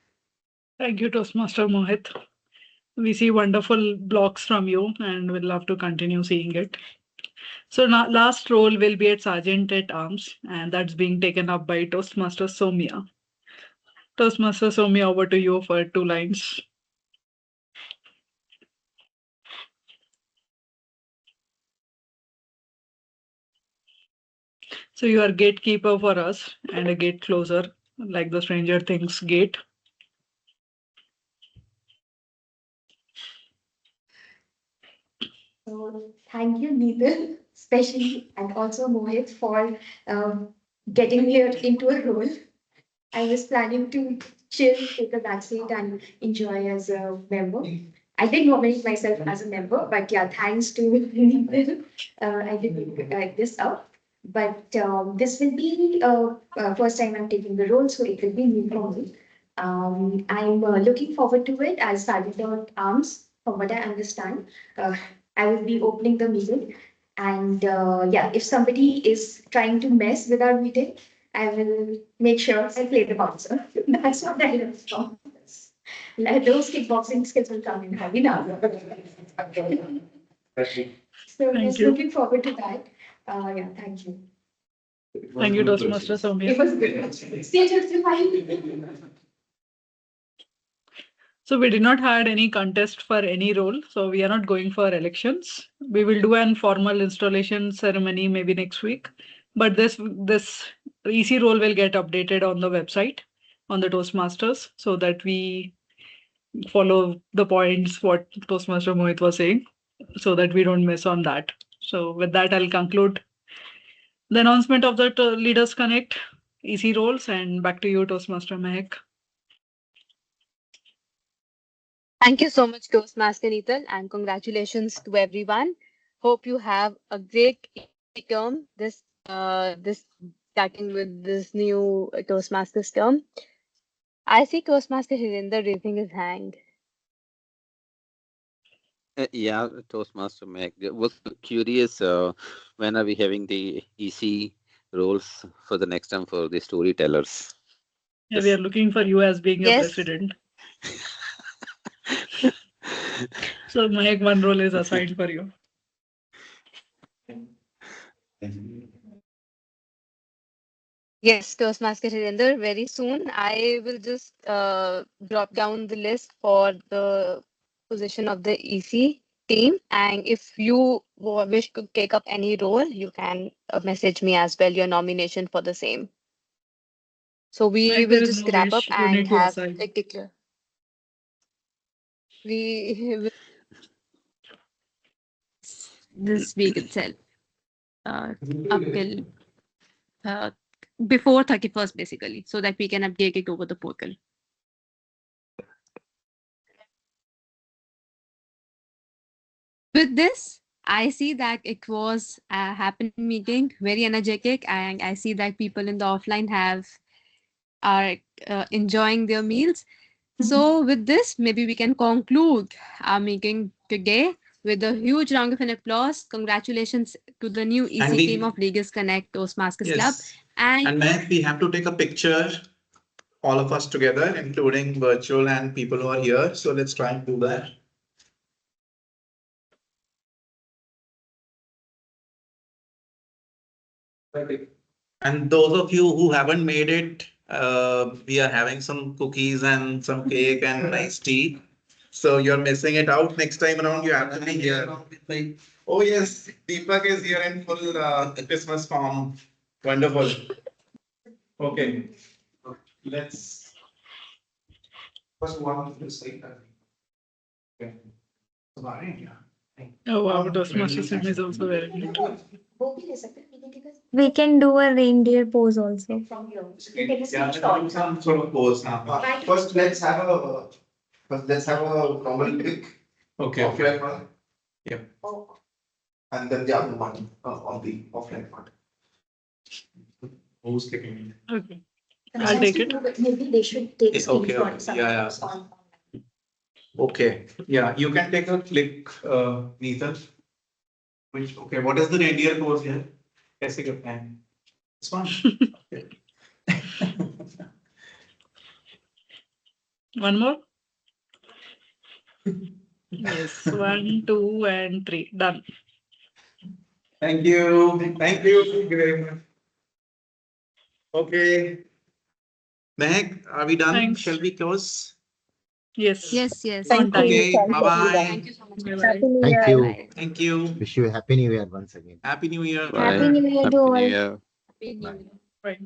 H: Thank you, Toastmaster Mohit. We see wonderful blogs from you and we'd love to continue seeing it. So now last role will be at Sergeant at Arms, and that's being taken up by Toastmaster Somia. Toastmaster Somia, over to you for 2 lines. So you are gatekeeper for us and a gate closer, like the Stranger Things gate.
J: So thank you, Neetal, especially and also Mohit for getting me into a role. I was planning to chill, take a backseat, and enjoy as a member. I did nominate myself as a member, but yeah, thanks to Neetal, I did this up. But this will be first time I'm taking the role, so it will be new for me. I'm looking forward to it as Sergeant at Arms, from what I understand. I will be opening the meeting. And yeah, if somebody is trying to mess with our meeting, I will make sure I play the bouncer. That's what I learned from. Like, those kickboxing skills will come in handy now. So
H: Thank
J: just
H: you.
J: looking forward to that. Yeah, thank you.
H: Thank you, Toastmaster Somia.
J: It was good. Stay justified.
H: So we did not had any contest for any role, so we are not going for elections. We will do an formal installation ceremony maybe next week, but this EC role will get updated on the website on the Toastmasters so that we follow the points what Toastmaster Mohit was saying, so that we don't miss on that. So with that, I'll conclude the announcement of the Leaders Connect EC roles, and back to you, Toastmaster Mehak.
E: Thank you so much, Toastmaster Neetal, and congratulations to everyone. Hope you have a great EC term this starting with this new Toastmasters term. I see Toastmaster Hirinder raising his hand.
F: Yeah, Toastmaster Meg. Was curious when are we having the EC roles for the next time for the storytellers?
H: Yeah, we are looking for you as being a
E: Yes.
H: president. So Mehak, one role is assigned for you.
E: Yes, Toastmaster Hirinder, very soon. I will just drop down the list for the position of the EC team. And if you wish to take up any role, you can message me as well your nomination for the same. So we
H: Mehak,
E: will
H: there is
E: just
H: no
E: wrap up
H: wish. You
E: and
H: need to
E: have
H: assign.
E: a declare. We will
L: This week itself, up till before 31st, basically, so that we can update it over the portal. With this, I see that it was a happening meeting, very energetic, and I see that people in the offline are enjoying their meals. So with this, maybe we can conclude our meeting today with a huge round of an applause. Congratulations to the new EC team of Leaders Connect Toastmasters Club.
C: And Matt, we have to take a picture, all of us together, including virtual and people who are here. So let's try and do that. And those of you who haven't made it, we are having some cookies and some cake and nice tea. So you're missing it out. Next time around, you have to be here. Oh yes, Deepak is here in full Christmas form. Wonderful. Okay, let's first one to say that. Okay.
H: Oh wow, Toastmaster Sim is also wearing it.
D: We can do a reindeer pose also.
J: From here.
C: Yeah, let's do some sort of pose now.
I: First let's have a normal pick.
C: Okay.
I: Offline one.
C: Yeah.
I: And then the other one on the offline part.
C: Who's taking it?
H: Okay, I'll take it.
J: Maybe they should take a
C: Okay,
J: screenshot.
C: yeah. Okay, yeah, you can take a click, Neetal. Okay, what is the reindeer pose here? कैसे करते हैं? This one.
H: One more. Yes, 1, 2, and 3. Done.
C: Thank you. Thank you very much. Okay. Mehak, are we done?
H: Thanks.
C: Shall we close?
H: Yes.
L: Yes, yes.
A: Thank
H: On time.
A: you.
C: Okay.
A: Thank you,
C: Bye-bye.
A: everyone.
E: Thank you so much.
H: Bye-bye.
D: Happy New
G: Thank
D: Year.
G: you.
E: Bye.
C: Thank you.
G: Wish you a happy new year once again.
C: Happy New Year.
F: Bye.
D: Happy New Year to
F: Happy New
D: all.
F: Year.
E: Happy New
G: Bye.
E: Year.
H: Bye.